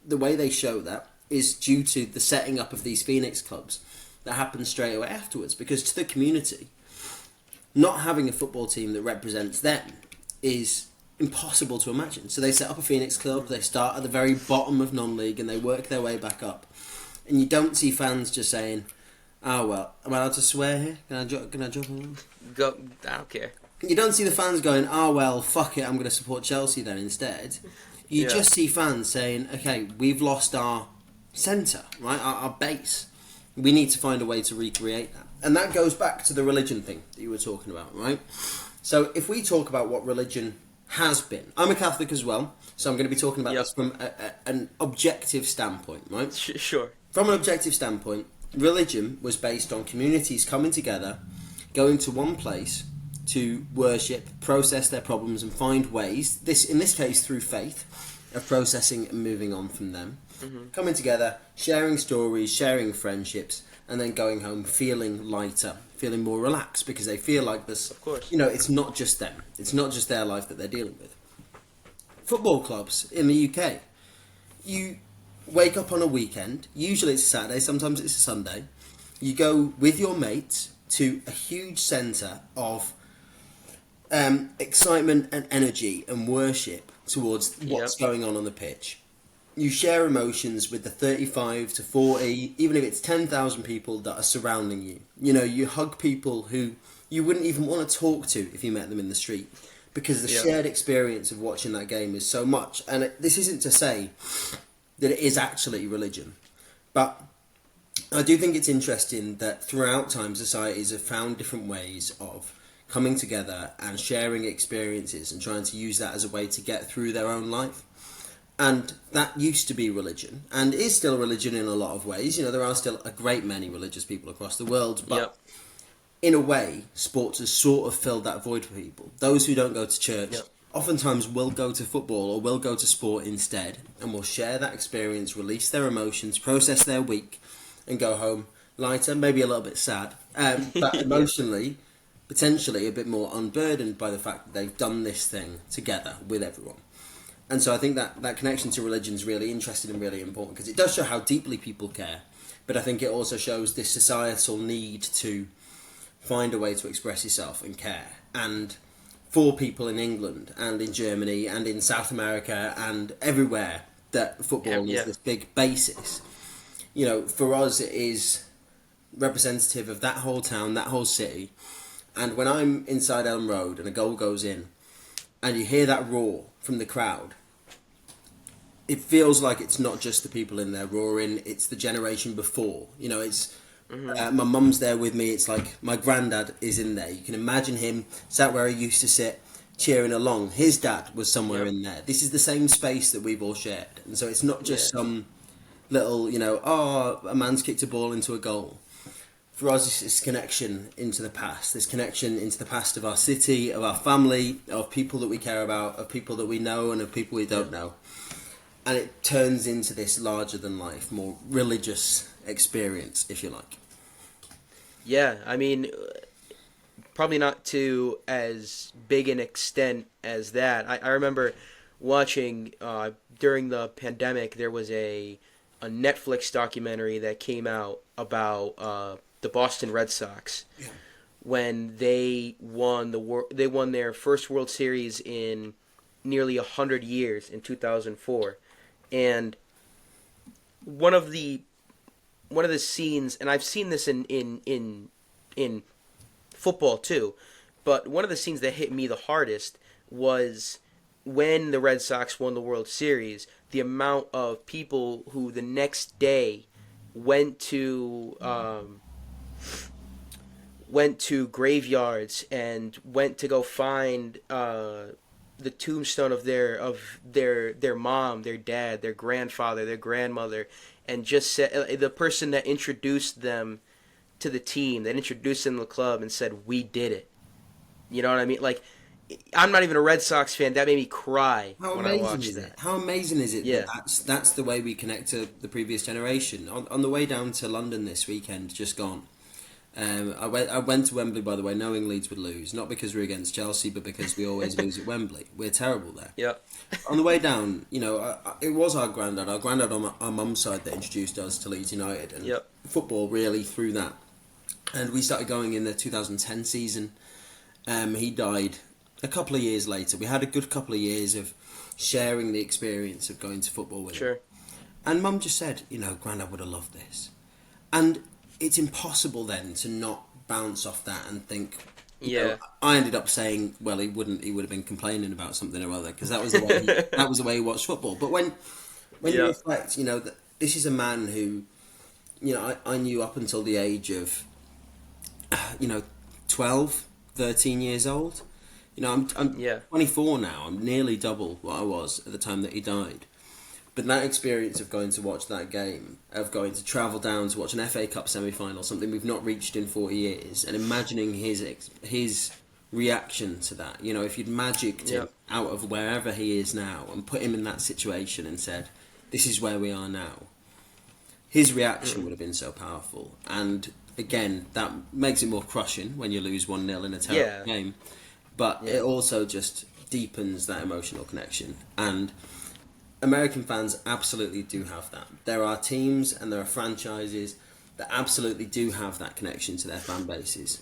the way they show that is due to the setting up of these Phoenix clubs that happened straight away afterwards. Because to the community, not having a football team that represents them is impossible to imagine. So they set up a Phoenix club, they start at the very bottom of non-league and they work their way back up. And you don't see fans just saying, "Oh well, am I allowed to swear here? Can I jump on?" Go. I don't care. You don't see the fans going, "Oh well, fuck it, I'm going to support Chelsea then instead." You just see fans saying, "Okay, we've lost our centre, right? Our base. We need to find a way to recreate that." And that goes back to the religion thing that you were talking about, right? So if we talk about what religion has been, I'm a Catholic as well, so I'm going to be talking about this from an objective standpoint, right? Sure. From an objective standpoint, religion was based on communities coming together, going to one place to worship, process their problems and find ways, in this case through faith, of processing and moving on from them. Mm-hmm. Coming together, sharing stories, sharing friendships, and then going home feeling lighter, feeling more relaxed because they feel like this. Of course. You know, it's not just them. It's not just their life that they're dealing with. Football clubs in the UK, you wake up on a weekend, usually it's a Saturday, sometimes it's a Sunday, you go with your mates to a huge centre of excitement and energy and worship towards what's going on the pitch. You share emotions with the 35 to 40, even if it's 10,000 people that are surrounding you. You know, you hug people who you wouldn't even want to talk to if you met them in the street, because the shared experience of watching that game is so much. And this isn't to say that it is actually religion, but I do think it's interesting that throughout time societies have found different ways of coming together and sharing experiences and trying to use that as a way to get through their own life. And that used to be religion, and is still a religion in a lot of ways. You know, there are still a great many religious people across the world, but in a way, sports has sort of filled that void for people. Those who don't go to church oftentimes will go to football or will go to sport instead, and will share that experience, release their emotions, process their week, and go home lighter, maybe a little bit sad, but emotionally, potentially a bit more unburdened by the fact that they've done this thing together with everyone. And so I think that connection to religion is really interesting and really important, because it does show how deeply people care, but I think it also shows this societal need to find a way to express yourself and care. And for people in England and in Germany and in South America and everywhere that football is this big basis, you know, for us it is representative of that whole town, that whole city. And when I'm inside Elm Road and a goal goes in and you hear that roar from the crowd, it feels like it's not just the people in there roaring, it's the generation before. You know, it's my mum's there with me, it's like my granddad is in there. You can imagine him sat where he used to sit, cheering along. His dad was somewhere in there. This is the same space that we've all shared. And so it's not just some little, you know, a man's kicked a ball into a goal. For us, it's this connection into the past, this connection into the past of our city, of our family, of people that we care about, of people that we know and of people we don't know. And it turns into this larger than life, more religious experience, if you like. Yeah, I mean, probably not to as big an extent as that. I remember watching, during the pandemic, there was a Netflix documentary that came out about the Boston Red Sox when they won their first World Series in nearly 100 years in 2004. And one of the scenes, and I've seen this in football too, but one of the scenes that hit me the hardest was when the Red Sox won the World Series, the amount of people who the next day went to graveyards and went to go find the tombstone of their mom, their dad, their grandfather, their grandmother, and just said, the person that introduced them to the team, that introduced them to the club and said, "We did it." You know what I mean? Like, I'm not even a Red Sox fan. That made me cry How when I amazing watched is it? that. How amazing is it that Yeah. that's the way we connect to the previous generation? On the way down to London this weekend, just gone. I went to Wembley, by the way, knowing Leeds would lose, not because we're against Chelsea, but because we always lose at Wembley. We're terrible there. Yeah. On the way down, it was our granddad on our mum's side that introduced us to Leeds United, and Yep. football really through that. And we started going in the 2010 season. He died a couple of years later. We had a good couple of years of sharing the experience of going to football with him. Sure. And Mum just said, Grandad would have loved this. And it's impossible then to not bounce off that and think. Yeah. I ended up saying, well, he wouldn't. He would have been complaining about something or other because that was the way. That was the way he watched football. But when you reflect, that this is a man who, I knew up until the age of, 12, 13 years old. I'm 24 now. I'm nearly double what I was at the time that he died. But that experience of going to watch that game, of going to travel down to watch an FA Cup semi-final, something we've not reached in 40 years, and imagining his reaction to that. If you'd magicked him out of wherever he is now and put him in that situation and said, this is where we are now, his reaction would have been so powerful. And again, that makes it more crushing when you lose 1-0 in a terrible game. But it also just deepens that emotional connection. And American fans absolutely do have that. There are teams and there are franchises that absolutely do have that connection to their fan bases.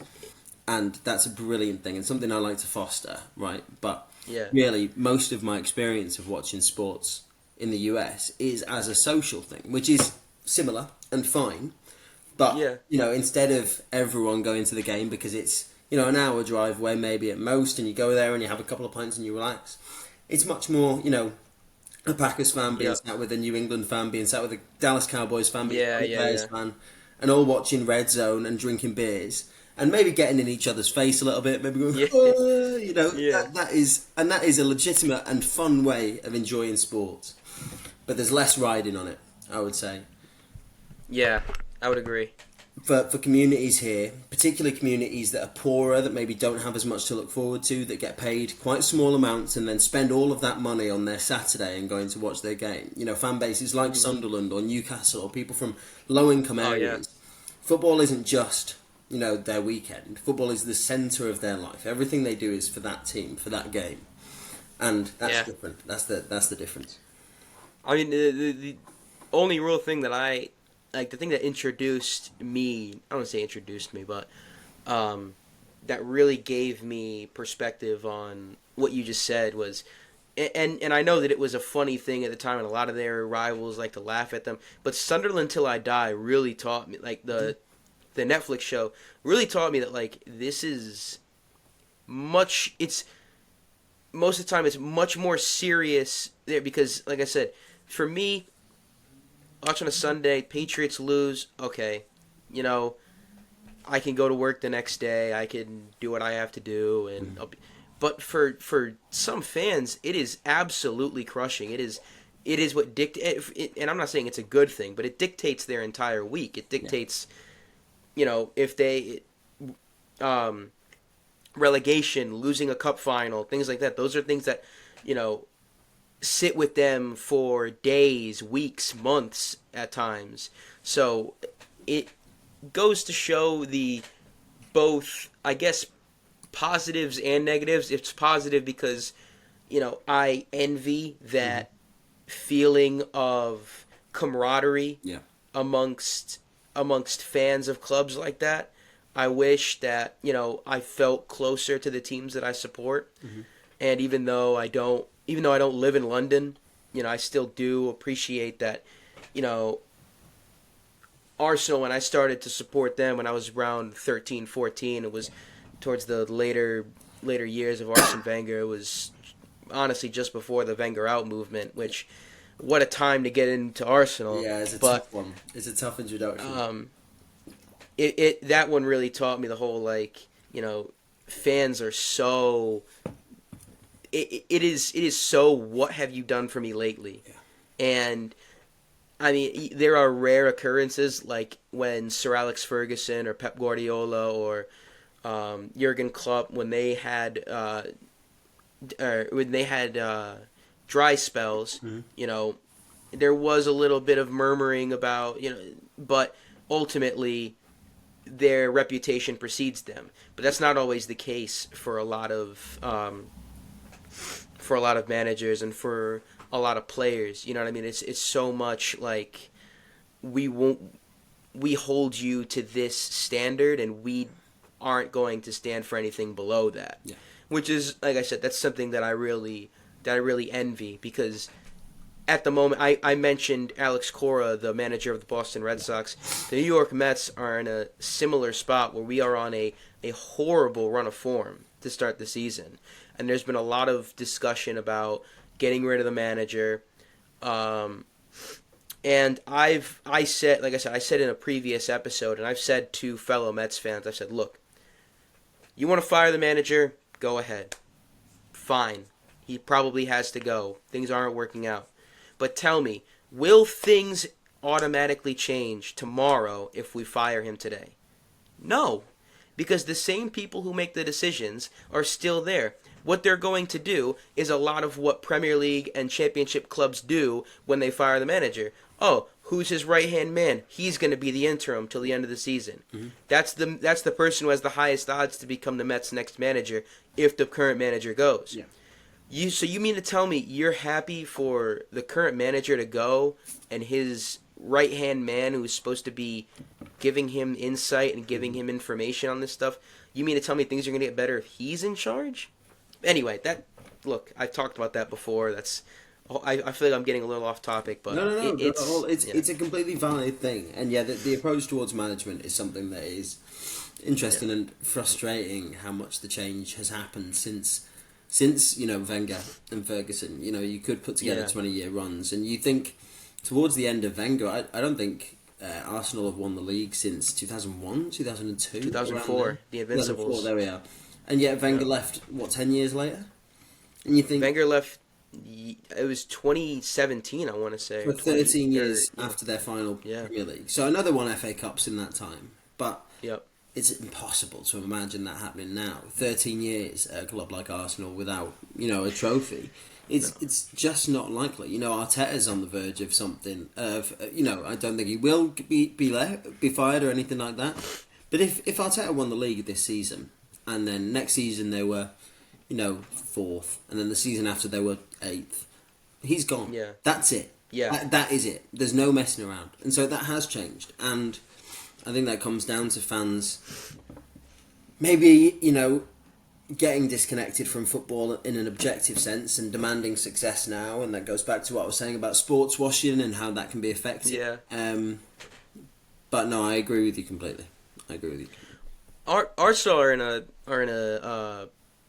And that's a brilliant thing and something I like to foster, right? But really, most of my experience of watching sports in the US is as a social thing, which is similar and fine. But, instead of everyone going to the game because it's, an hour drive away maybe at most, and you go there and you have a couple of pints and you relax, it's much more, a Packers fan being sat with a New England fan, being sat with a Dallas Cowboys fan, being a Bears fan, and all watching Red Zone and drinking beers, and maybe getting in each other's face a little bit, maybe going, that is a legitimate and fun way of enjoying sports. But there's less riding on it, I would say. Yeah, I would agree. For communities here, particularly communities that are poorer, that maybe don't have as much to look forward to, that get paid quite small amounts and then spend all of that money on their Saturday and going to watch their game. Fan bases like Sunderland or Newcastle or people from low-income areas. Football isn't just, their weekend. Football is the centre of their life. Everything they do is for that team, for that game. And that's different. That's the difference. I mean, the only real thing that the thing that introduced me, I don't want to say introduced me, but that really gave me perspective on what you just said was, and I know that it was a funny thing at the time, and a lot of their rivals like to laugh at them, but Sunderland Till I Die really taught me, the Netflix show really taught me that, this is most of the time it's much more serious there because, like I said, for me, watch on a Sunday, Patriots lose, okay, I can go to work the next day, I can do what I have to do, and but for some fans, it is absolutely crushing. It is what and I'm not saying it's a good thing, but it dictates their entire week. It dictates, if they relegation, losing a cup final, things like that. Those are things that, sit with them for days, weeks, months at times. So it goes to show the both, I guess, positives and negatives. It's positive because, I envy that feeling of camaraderie amongst fans of clubs like that. I wish that, I felt closer to the teams that I support. And even though I don't live in London, I still do appreciate that, Arsenal, when I started to support them when I was around 13, 14, it was towards the later years of Arsene Wenger. It was honestly just before the Wenger out movement, which, what a time to get into Arsenal. Yeah, it's a tough one. It's a tough introduction. That one really taught me the whole, fans are so... It is so, what have you done for me lately? Yeah. And, I mean, there are rare occurrences, like when Sir Alex Ferguson or Pep Guardiola or Jurgen Klopp, when they had when they had dry spells, you know, there was a little bit of murmuring about, you know, but ultimately their reputation precedes them. But that's not always the case for a lot of managers and for a lot of players. You know what I mean? It's so much like we hold you to this standard, and we aren't going to stand for anything below that. Yeah. Which is, like I said, that's something that I really envy, because at the moment, I mentioned Alex Cora, the manager of the Boston Red Sox. The New York Mets are in a similar spot where we are on a horrible run of form to start the season. And there's been a lot of discussion about getting rid of the manager. And I said in a previous episode, and I've said to fellow Mets fans, I said, look, you want to fire the manager? Go ahead. Fine. He probably has to go. Things aren't working out. But tell me, will things automatically change tomorrow if we fire him today? No, because the same people who make the decisions are still there. What they're going to do is a lot of what Premier League and championship clubs do when they fire the manager. Oh, who's his right-hand man? He's going to be the interim till the end of the season. Mm-hmm. That's the person who has the highest odds to become the Mets' next manager if the current manager goes. Yeah. So you mean to tell me you're happy for the current manager to go and his right-hand man who's supposed to be giving him insight and giving him information on this stuff, you mean to tell me things are going to get better if he's in charge? Anyway, look, I've talked about that before. I feel like I'm getting a little off topic, but no. It's a completely valid thing, and yeah, the approach towards management is something that is interesting and frustrating. How much the change has happened since Wenger and Ferguson. You could put together 20-year runs, and you think towards the end of Wenger, I don't think Arsenal have won the league since 2001, 2002, 2004, the Invincibles. 2004, there we are. And yet Wenger left 10 years later, and you think Wenger left. It was 2017, I want to say. For 13 years after their final Premier League. So another one FA Cups in that time. But it's impossible to imagine that happening now. 13 years at a club like Arsenal without, a trophy. It's just not likely. Arteta's on the verge of something. I don't think he will be fired or anything like that. But if Arteta won the league this season, and then next season they were, fourth, and then the season after they were eighth, he's gone. Yeah. That's it. Yeah. That is it. There's no messing around. And so that has changed. And I think that comes down to fans maybe, getting disconnected from football in an objective sense and demanding success now. And that goes back to what I was saying about sports washing and how that can be effective. Yeah. But no, I agree with you completely. Arsenal are in a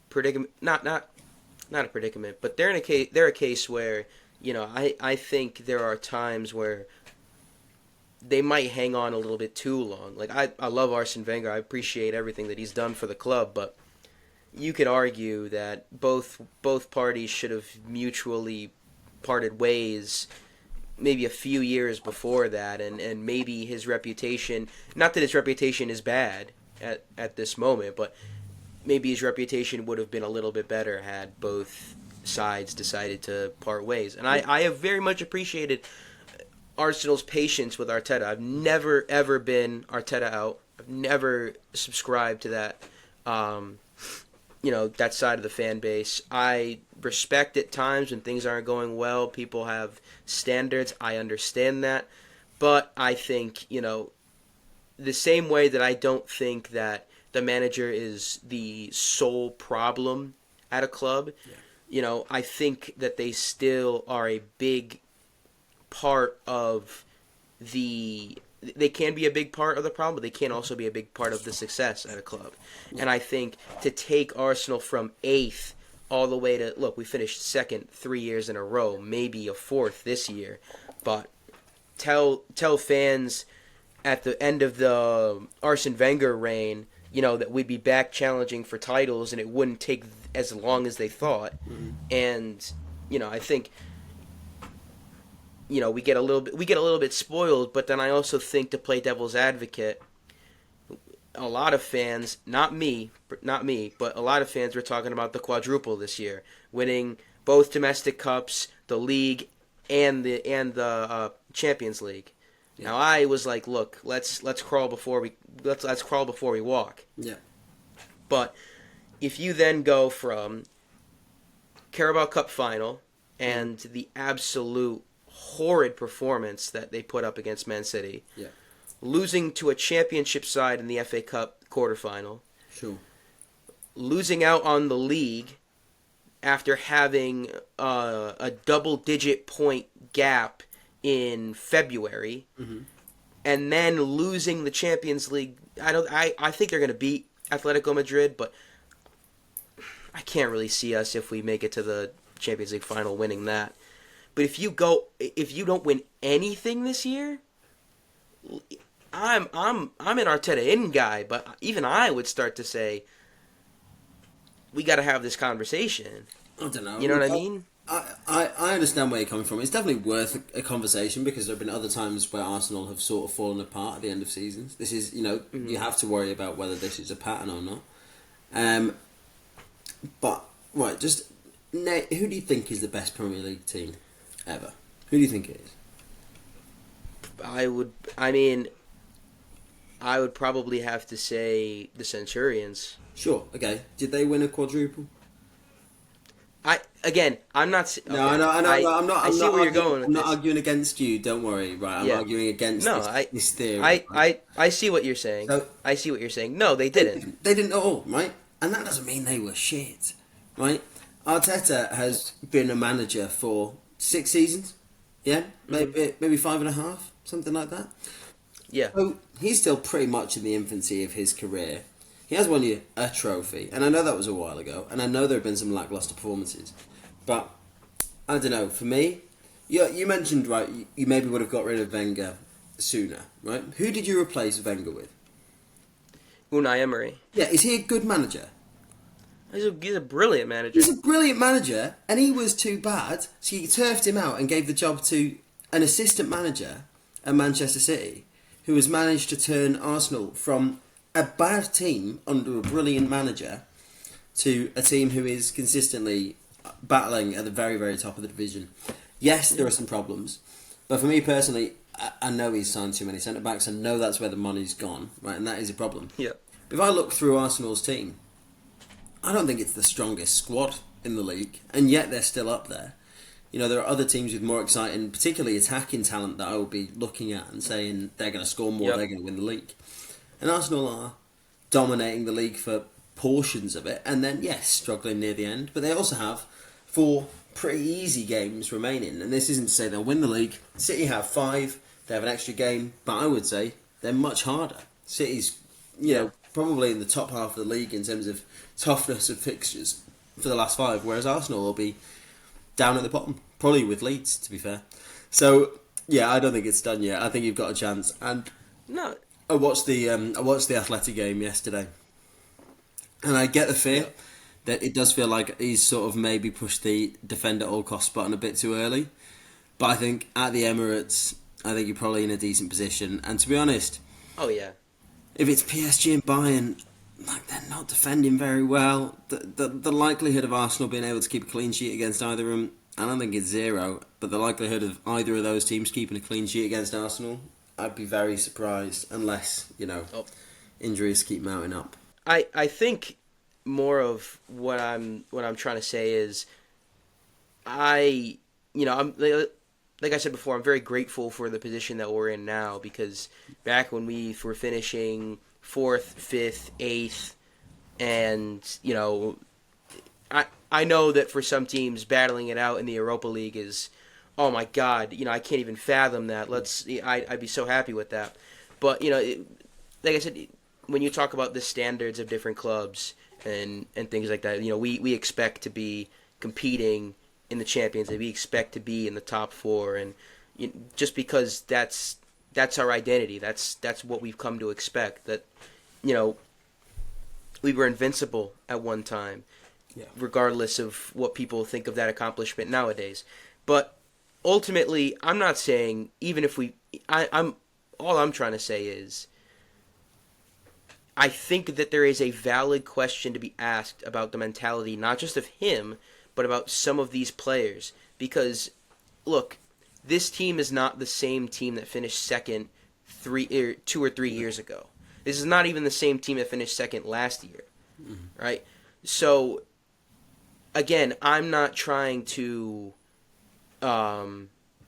predicament, not a predicament, but they're a case where, I think there are times where they might hang on a little bit too long. Like, I love Arsene Wenger. I appreciate everything that he's done for the club, but you could argue that both parties should have mutually parted ways maybe a few years before that, and maybe his reputation, not that his reputation is bad at this moment, but maybe his reputation would have been a little bit better had both sides decided to part ways. And I have very much appreciated Arsenal's patience with Arteta. I've never, ever been Arteta out. I've never subscribed to that, that side of the fan base. I respect at times when things aren't going well. People have standards. I understand that. But I think, the same way that I don't think that the manager is the sole problem at a club, I think that they still are a big part of they can be a big part of the problem, but they can also be a big part of the success at a club. And I think to take Arsenal from 8th all the way to, look, we finished 2nd 3 years in a row, maybe a 4th this year, but tell fans at the end of the Arsene Wenger reign, that we'd be back challenging for titles and it wouldn't take as long as they thought. Mm-hmm. And, I think, we get a little bit spoiled, but then I also think, to play devil's advocate, a lot of fans, not me, but a lot of fans were talking about the quadruple this year, winning both domestic cups, the league, and the Champions League. Yeah. Now I was like, look, let's crawl before we walk. Yeah. But if you then go from Carabao Cup final and the absolute horrid performance that they put up against Man City, Yeah. losing to a championship side in the FA Cup quarterfinal, Sure. losing out on the league after having a double-digit point gap in February, and then losing the Champions League. I think they're going to beat Atletico Madrid, but I can't really see us, if we make it to the Champions League final, winning that. But if you don't win anything this year, I'm an Arteta in guy, but even I would start to say we got to have this conversation. I don't know. You know what I mean? I understand where you're coming from. It's definitely worth a conversation, because there have been other times where Arsenal have sort of fallen apart at the end of seasons. This is, you have to worry about whether this is a pattern or not. But, right, just, Nate, who do you think is the best Premier League team ever? Who do you think it is? I would probably have to say the Centurions. Sure, okay. Did they win a quadruple? I'm not. Okay. No, I know. I'm not. I see where you're going with I'm not this. arguing against you. Don't worry. Right, I'm arguing against this theory. I see what you're saying. So- I see what you're saying. No, they didn't. They didn't at all, right? And that doesn't mean they were shit, right? Arteta has been a manager for 6 seasons, yeah, maybe 5.5, something like that. Yeah. So he's still pretty much in the infancy of his career. He has won you a trophy, and I know that was a while ago, and I know there have been some lacklustre performances, but I don't know. For me, you mentioned, right, you maybe would have got rid of Wenger sooner, right? Who did you replace Wenger with? Unai Emery. Yeah, is he a good manager? He's a brilliant manager. He's a brilliant manager, and he was too bad, so you turfed him out and gave the job to an assistant manager at Manchester City, who has managed to turn Arsenal from a bad team under a brilliant manager to a team who is consistently battling at the very, very top of the division. Yes, there are some problems, but for me personally, I know he's signed too many centre-backs. I know that's where the money's gone, right, and that is a problem. Yeah. If I look through Arsenal's team, I don't think it's the strongest squad in the league, and yet they're still up there. There are other teams with more exciting, particularly attacking talent, that I will be looking at and saying they're going to score more, they're going to win the league. And Arsenal are dominating the league for portions of it, and then, yes, struggling near the end. But they also have 4 pretty easy games remaining, and this isn't to say they'll win the league. City have 5, they have an extra game, but I would say they're much harder. City's, probably in the top half of the league in terms of toughness of fixtures for the last 5, whereas Arsenal will be down at the bottom, probably with Leeds, to be fair. So, yeah, I don't think it's done yet. I think you've got a chance. And No. I watched the Athletic game yesterday, and I get the fear that it does feel like he's sort of maybe pushed the defend at all costs button a bit too early. But I think at the Emirates, I think you're probably in a decent position. And to be honest, Oh yeah. if it's PSG and Bayern, they're not defending very well. The likelihood of Arsenal being able to keep a clean sheet against either of them, I don't think it's 0. But the likelihood of either of those teams keeping a clean sheet against Arsenal, I'd be very surprised, unless, injuries keep mounting up. I think more of what I'm trying to say is I'm like I said before, I'm very grateful for the position that we're in now, because back when we were finishing 4th, 5th, 8th, and I know that for some teams battling it out in the Europa League is, oh my God, I can't even fathom that. I'd be so happy with that. But like I said, when you talk about the standards of different clubs and things like that, we expect to be competing in the Champions League. We expect to be in the top 4, and just because that's our identity. That's what we've come to expect. That we were invincible at one time, regardless of what people think of that accomplishment nowadays. But ultimately, I'm not saying even if all I'm trying to say is I think that there is a valid question to be asked about the mentality, not just of him, but about some of these players. Because, look, this team is not the same team that finished second 2 or 3 years ago. This is not even the same team that finished second last year, right? So, again, I'm not trying to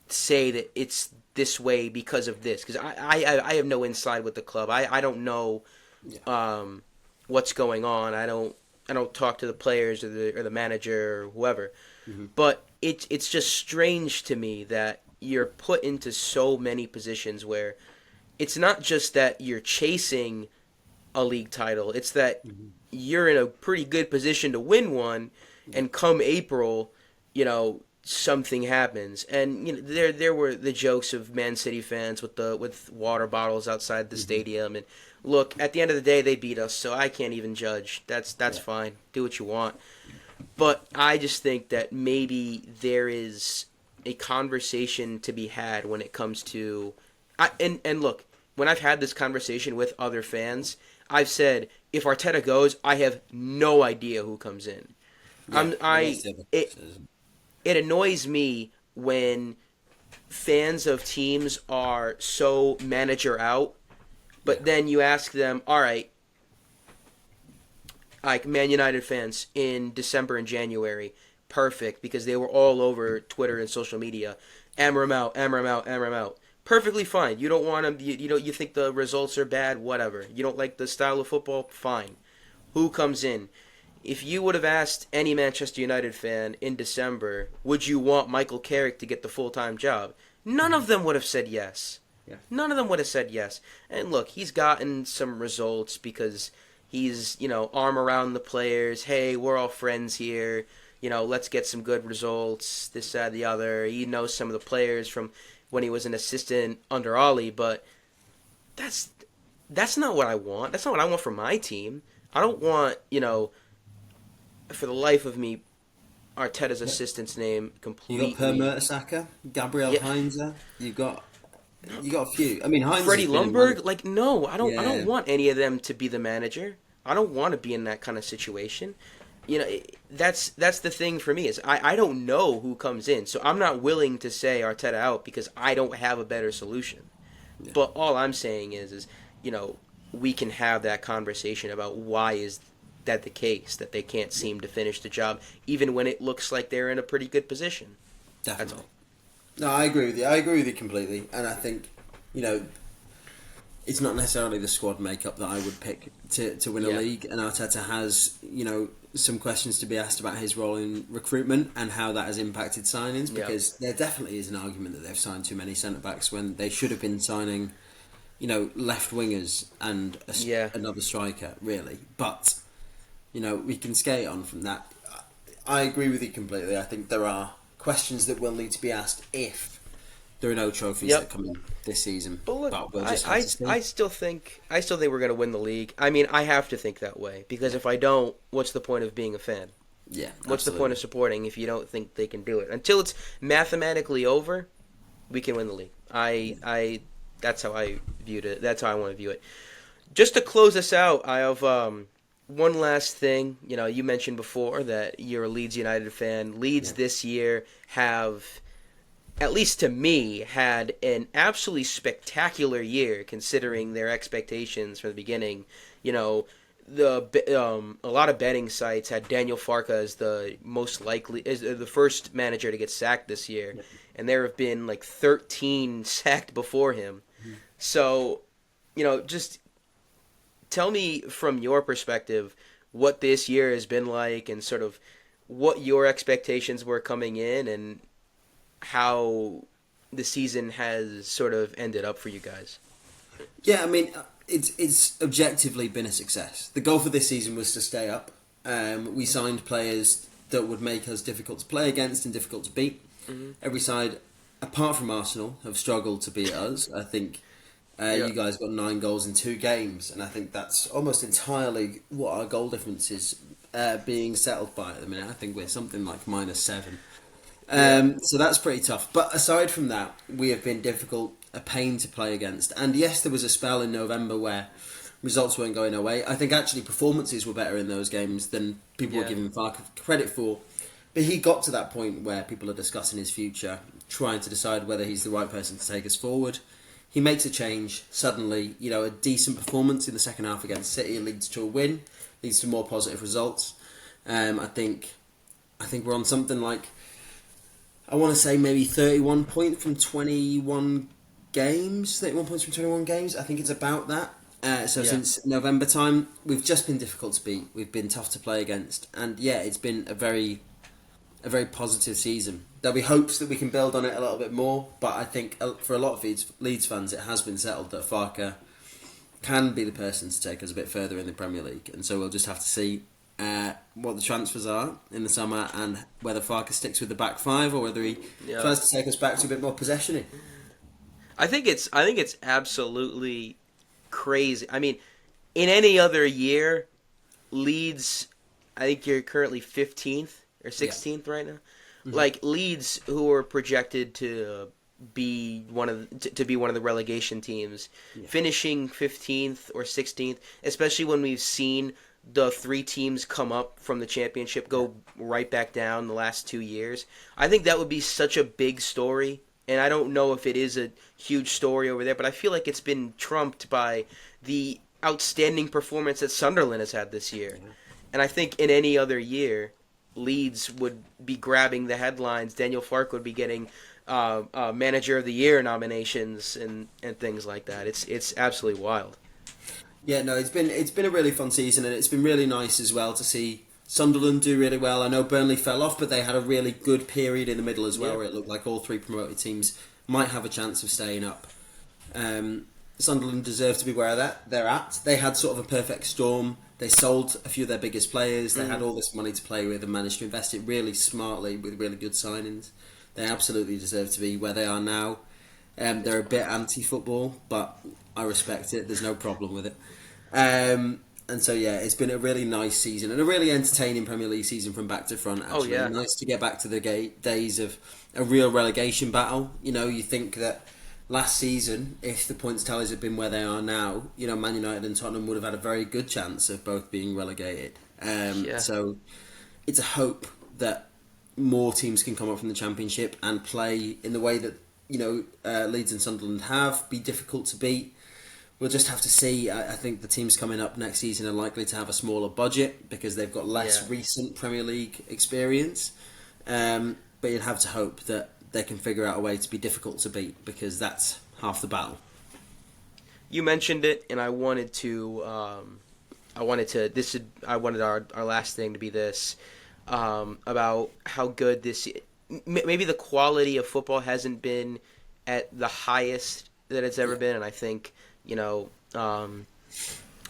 say that it's this way because of this, because I have no inside with the club. I don't know what's going on. I don't talk to the players or the manager or whoever. But it's just strange to me that you're put into so many positions where it's not just that you're chasing a league title. It's that you're in a pretty good position to win one, and come April, something happens. And there were the jokes of Man City fans with water bottles outside the stadium. And look, at the end of the day, they beat us, so I can't even judge. That's fine. Do what you want. But I just think that maybe there is a conversation to be had when it comes to and look, when I've had this conversation with other fans, I've said, if Arteta goes, I have no idea who comes in. It annoys me when fans of teams are so manager out, but then you ask them, all right, like Man United fans in December and January, perfect, because they were all over Twitter and social media. Amram out, Amram out, Amram out. Perfectly fine. You don't want them. You think the results are bad. Whatever. You don't like the style of football. Fine. Who comes in? If you would have asked any Manchester United fan in December, would you want Michael Carrick to get the full-time job? None of them would have said yes. Yeah. None of them would have said yes. And look, he's gotten some results because he's, arm around the players. Hey, we're all friends here. Let's get some good results. This, that, the other. He knows some of the players from when he was an assistant under Ollie, but that's not what I want. That's not what I want for my team. I don't want, for the life of me, Arteta's assistant's name completely. You got Per Mertesacker, Gabriel Heinze. You got a few. I mean, Heinze. Freddie Ljungberg. No, I don't want any of them to be the manager. I don't want to be in that kind of situation. That's the thing for me is I don't know who comes in, so I'm not willing to say Arteta out because I don't have a better solution. Yeah. But all I'm saying is we can have that conversation about why is that the case that they can't seem to finish the job even when it looks like they're in a pretty good position. Definitely. That's all. No, I agree with you. I agree with you completely, and I think it's not necessarily the squad makeup that I would pick to win a league, and Arteta has some questions to be asked about his role in recruitment and how that has impacted signings, because there definitely is an argument that they've signed too many centre-backs when they should have been signing left wingers and another striker, really. But we can skate on from that. I agree with you completely. I think there are questions that will need to be asked if there are no trophies that come in this season. But look, I still think we're going to win the league. I mean, I have to think that way because if I don't, what's the point of being a fan? Yeah. What's the point of supporting if you don't think they can do it? Until it's mathematically over, we can win the league. That's how I viewed it. That's how I want to view it. Just to close us out, I have one last thing. You mentioned before that you're a Leeds United fan. Leeds this year have, at least to me, had an absolutely spectacular year considering their expectations from the beginning. A lot of betting sites had Daniel Farke as the most likely, as the first manager to get sacked this year, and there have been like 13 sacked before him. So, just tell me from your perspective what this year has been like and sort of what your expectations were coming in and how the season has sort of ended up for you guys. Yeah, I mean, it's objectively been a success. The goal for this season was to stay up. We signed players that would make us difficult to play against and difficult to beat. Mm-hmm. Every side, apart from Arsenal, have struggled to beat us. I think you guys got 9 goals in 2 games, and I think that's almost entirely what our goal difference is being settled by at the minute. I think we're something like -7. So that's pretty tough. But aside from that, we have been difficult, a pain to play against. And yes, there was a spell in November where results weren't going our way. I think actually performances were better in those games than people were giving Farke credit for. But he got to that point where people are discussing his future, trying to decide whether he's the right person to take us forward. He makes a change. Suddenly, a decent performance in the second half against City leads to a win, leads to more positive results. I think we're on something like, I want to say maybe 31 points from 21 games. 31 points from 21 games. I think it's about that. Since November time, we've just been difficult to beat. We've been tough to play against, and it's been a very positive season. There'll be hopes that we can build on it a little bit more, but I think for a lot of Leeds fans, it has been settled that Farke can be the person to take us a bit further in the Premier League, and so we'll just have to see what the transfers are in the summer and whether Farke sticks with the back five or whether he tries to take us back to a bit more possession. I think it's absolutely crazy. I mean, in any other year, Leeds, I think you're currently 15th or 16th right now. Mm-hmm. Like Leeds, who are projected to be one of the relegation teams, finishing 15th or 16th, especially when we've seen the three teams come up from the championship go right back down the last 2 years. I think that would be such a big story, and I don't know if it is a huge story over there, but I feel like it's been trumped by the outstanding performance that Sunderland has had this year. Yeah. And I think in any other year, Leeds would be grabbing the headlines. Daniel Farke would be getting Manager of the Year nominations and things like that. It's absolutely wild. Yeah, no, it's been a really fun season, and it's been really nice as well to see Sunderland do really well. I know Burnley fell off, but they had a really good period in the middle as well, where it looked like all three promoted teams might have a chance of staying up. Sunderland deserve to be where they're at. They had sort of a perfect storm. They sold a few of their biggest players. They had all this money to play with and managed to invest it really smartly with really good signings. They absolutely deserve to be where they are now. They're a bit anti-football, but I respect it. There's no problem with it. And so, it's been a really nice season and a really entertaining Premier League season from back to front, actually. Oh, yeah. Nice to get back to the days of a real relegation battle. You think that last season, if the points tallies had been where they are now, Man United and Tottenham would have had a very good chance of both being relegated. So it's a hope that more teams can come up from the Championship and play in the way that Leeds and Sunderland have, be difficult to beat. We'll just have to see. I think the teams coming up next season are likely to have a smaller budget because they've got less recent Premier League experience. But you'd have to hope that they can figure out a way to be difficult to beat, because that's half the battle. You mentioned it, and I wanted our last thing to be this, about how good this, maybe the quality of football hasn't been at the highest that it's ever been, and I think, I'm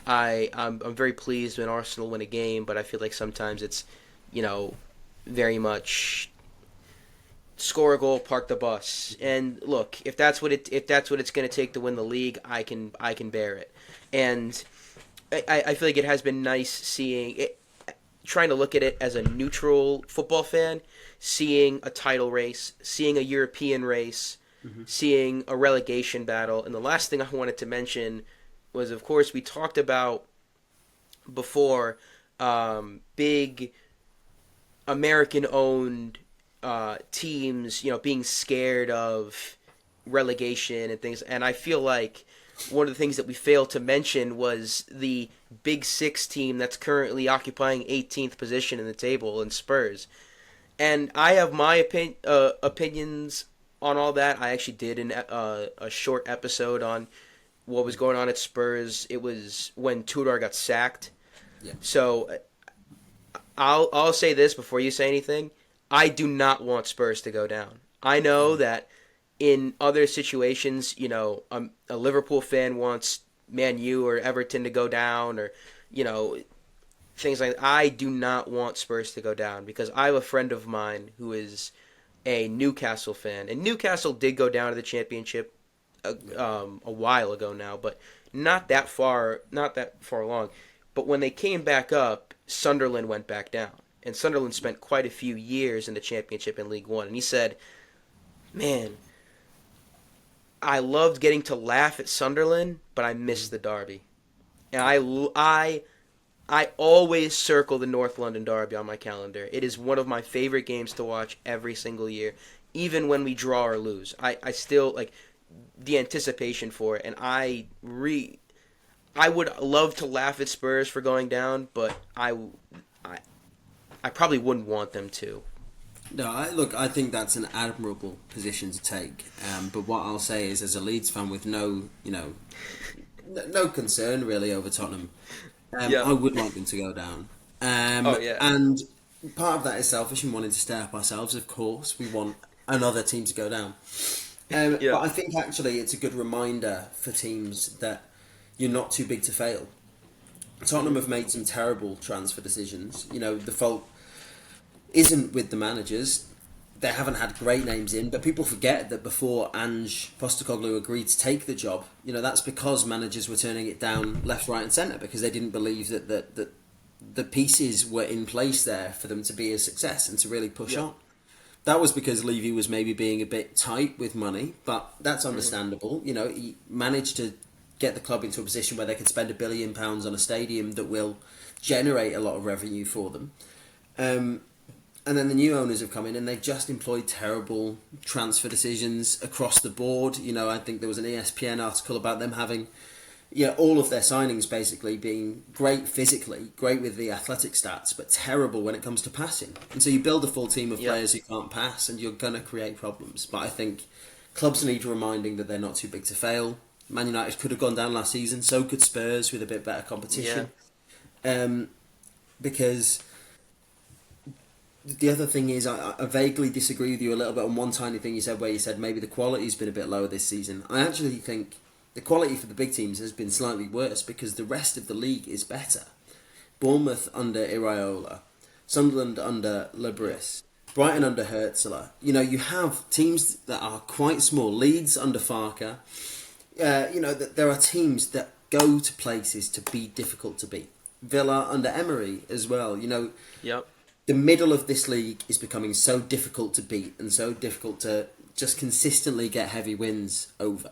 very pleased when Arsenal win a game, but I feel like sometimes it's, very much score a goal, park the bus. And look, if that's what it's going to take to win the league, I can bear it. And I feel like it has been nice seeing it, trying to look at it as a neutral football fan, seeing a title race, seeing a European race, seeing a relegation battle. And the last thing I wanted to mention was, of course, we talked about before big American-owned teams, being scared of relegation and things. And I feel like one of the things that we failed to mention was the Big Six team that's currently occupying 18th position in the table in Spurs. And I have my opinions on all that. I actually did a short episode on what was going on at Spurs. It was when Tudor got sacked. Yeah. So I'll say this before you say anything. I do not want Spurs to go down. I know that in other situations, a Liverpool fan wants Man U or Everton to go down, or, things like that. I do not want Spurs to go down, because I have a friend of mine who is a Newcastle fan, and Newcastle did go down to the Championship a while ago now, but not that far along. But when they came back up, Sunderland went back down. And Sunderland spent quite a few years in the Championship in League One. And he said, man, I loved getting to laugh at Sunderland, but I missed the derby. and I always circle the North London Derby on my calendar. It is one of my favorite games to watch every single year, even when we draw or lose. I still like the anticipation for it, and I would love to laugh at Spurs for going down, but I probably wouldn't want them to. No, I think that's an admirable position to take. But what I'll say is, as a Leeds fan with no concern really over Tottenham, Yeah. I would like them to go down. Oh yeah. And part of that is selfish and wanting to stay up ourselves. Of course, we want another team to go down. Yeah. But I think actually it's a good reminder for teams that you're not too big to fail. Tottenham have made some terrible transfer decisions. The fault isn't with the managers. They haven't had great names in, but people forget that before Ange Postecoglou agreed to take the job, that's because managers were turning it down left, right, and centre because they didn't believe that the pieces were in place there for them to be a success and to really push on. That was because Levy was maybe being a bit tight with money, but that's understandable. He managed to get the club into a position where they could spend £1 billion on a stadium that will generate a lot of revenue for them. And then the new owners have come in and they've just employed terrible transfer decisions across the board. I think there was an ESPN article about them having all of their signings basically being great physically, great with the athletic stats, but terrible when it comes to passing. And so you build a full team of players who can't pass and you're going to create problems. But I think clubs need reminding that they're not too big to fail. Man United could have gone down last season, so could Spurs with a bit better competition. Because the other thing is, I vaguely disagree with you a little bit on one tiny thing you said, where you said maybe the quality's been a bit lower this season. I actually think the quality for the big teams has been slightly worse because the rest of the league is better. Bournemouth under Iraola, Sunderland under Lebris, Brighton under Hertzler. You have teams that are quite small. Leeds under Farker. That there are teams that go to places to be difficult to beat. Villa under Emery as well. Yep. The middle of this league is becoming so difficult to beat and so difficult to just consistently get heavy wins over.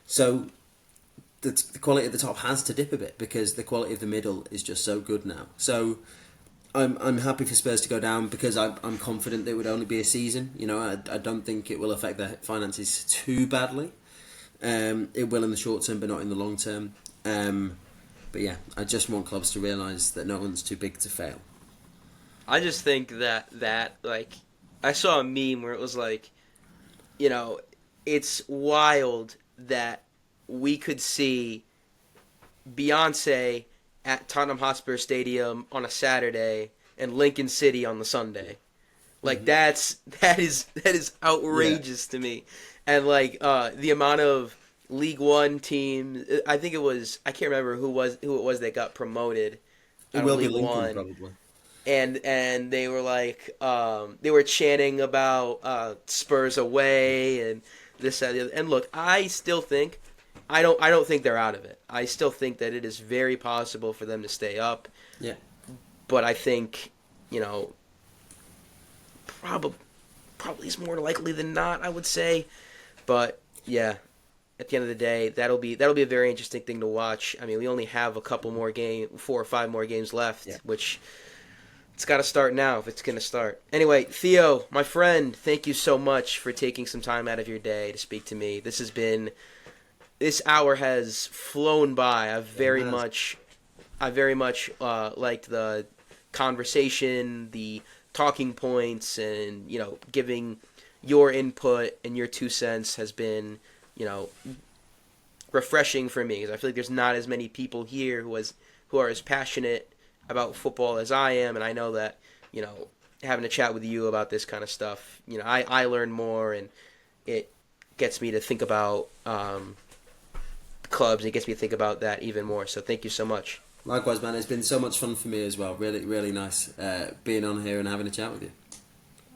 So the quality at the top has to dip a bit because the quality of the middle is just so good now. So I'm happy for Spurs to go down because I'm confident it would only be a season. I don't think it will affect their finances too badly. It will in the short term, but not in the long term. But yeah, I just want clubs to realise that no one's too big to fail. I just think that like I saw a meme where it was like, it's wild that we could see Beyonce at Tottenham Hotspur Stadium on a Saturday and Lincoln City on the Sunday. Like that is outrageous to me. And like the amount of League One teams, I think I can't remember who it was that got promoted. It will be Lincoln probably. And they were like they were chanting about Spurs away and this that, and the other. And look, I still think I don't think they're out of it. I still think that it is very possible for them to stay up. Yeah. But I think probably is more likely than not, I would say. But yeah, at the end of the day, that'll be a very interesting thing to watch. I mean, we only have a couple more 4 or 5 more games left, which it's got to start now if it's going to start. Anyway, Theo, my friend, thank you so much for taking some time out of your day to speak to me. This hour has flown by. I very much liked the conversation, the talking points, and giving your input and your 2 cents has been refreshing for me, because I feel like there's not as many people here who are as passionate about football as I am, and I know that having a chat with you about this kind of stuff, I learn more, and it gets me to think about clubs, and it gets me to think about that even more. So thank you so much. Likewise, man. It's been so much fun for me as well. Really, really nice being on here and having a chat with you.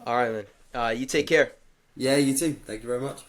All right, man. You take care. Yeah, you too. Thank you very much.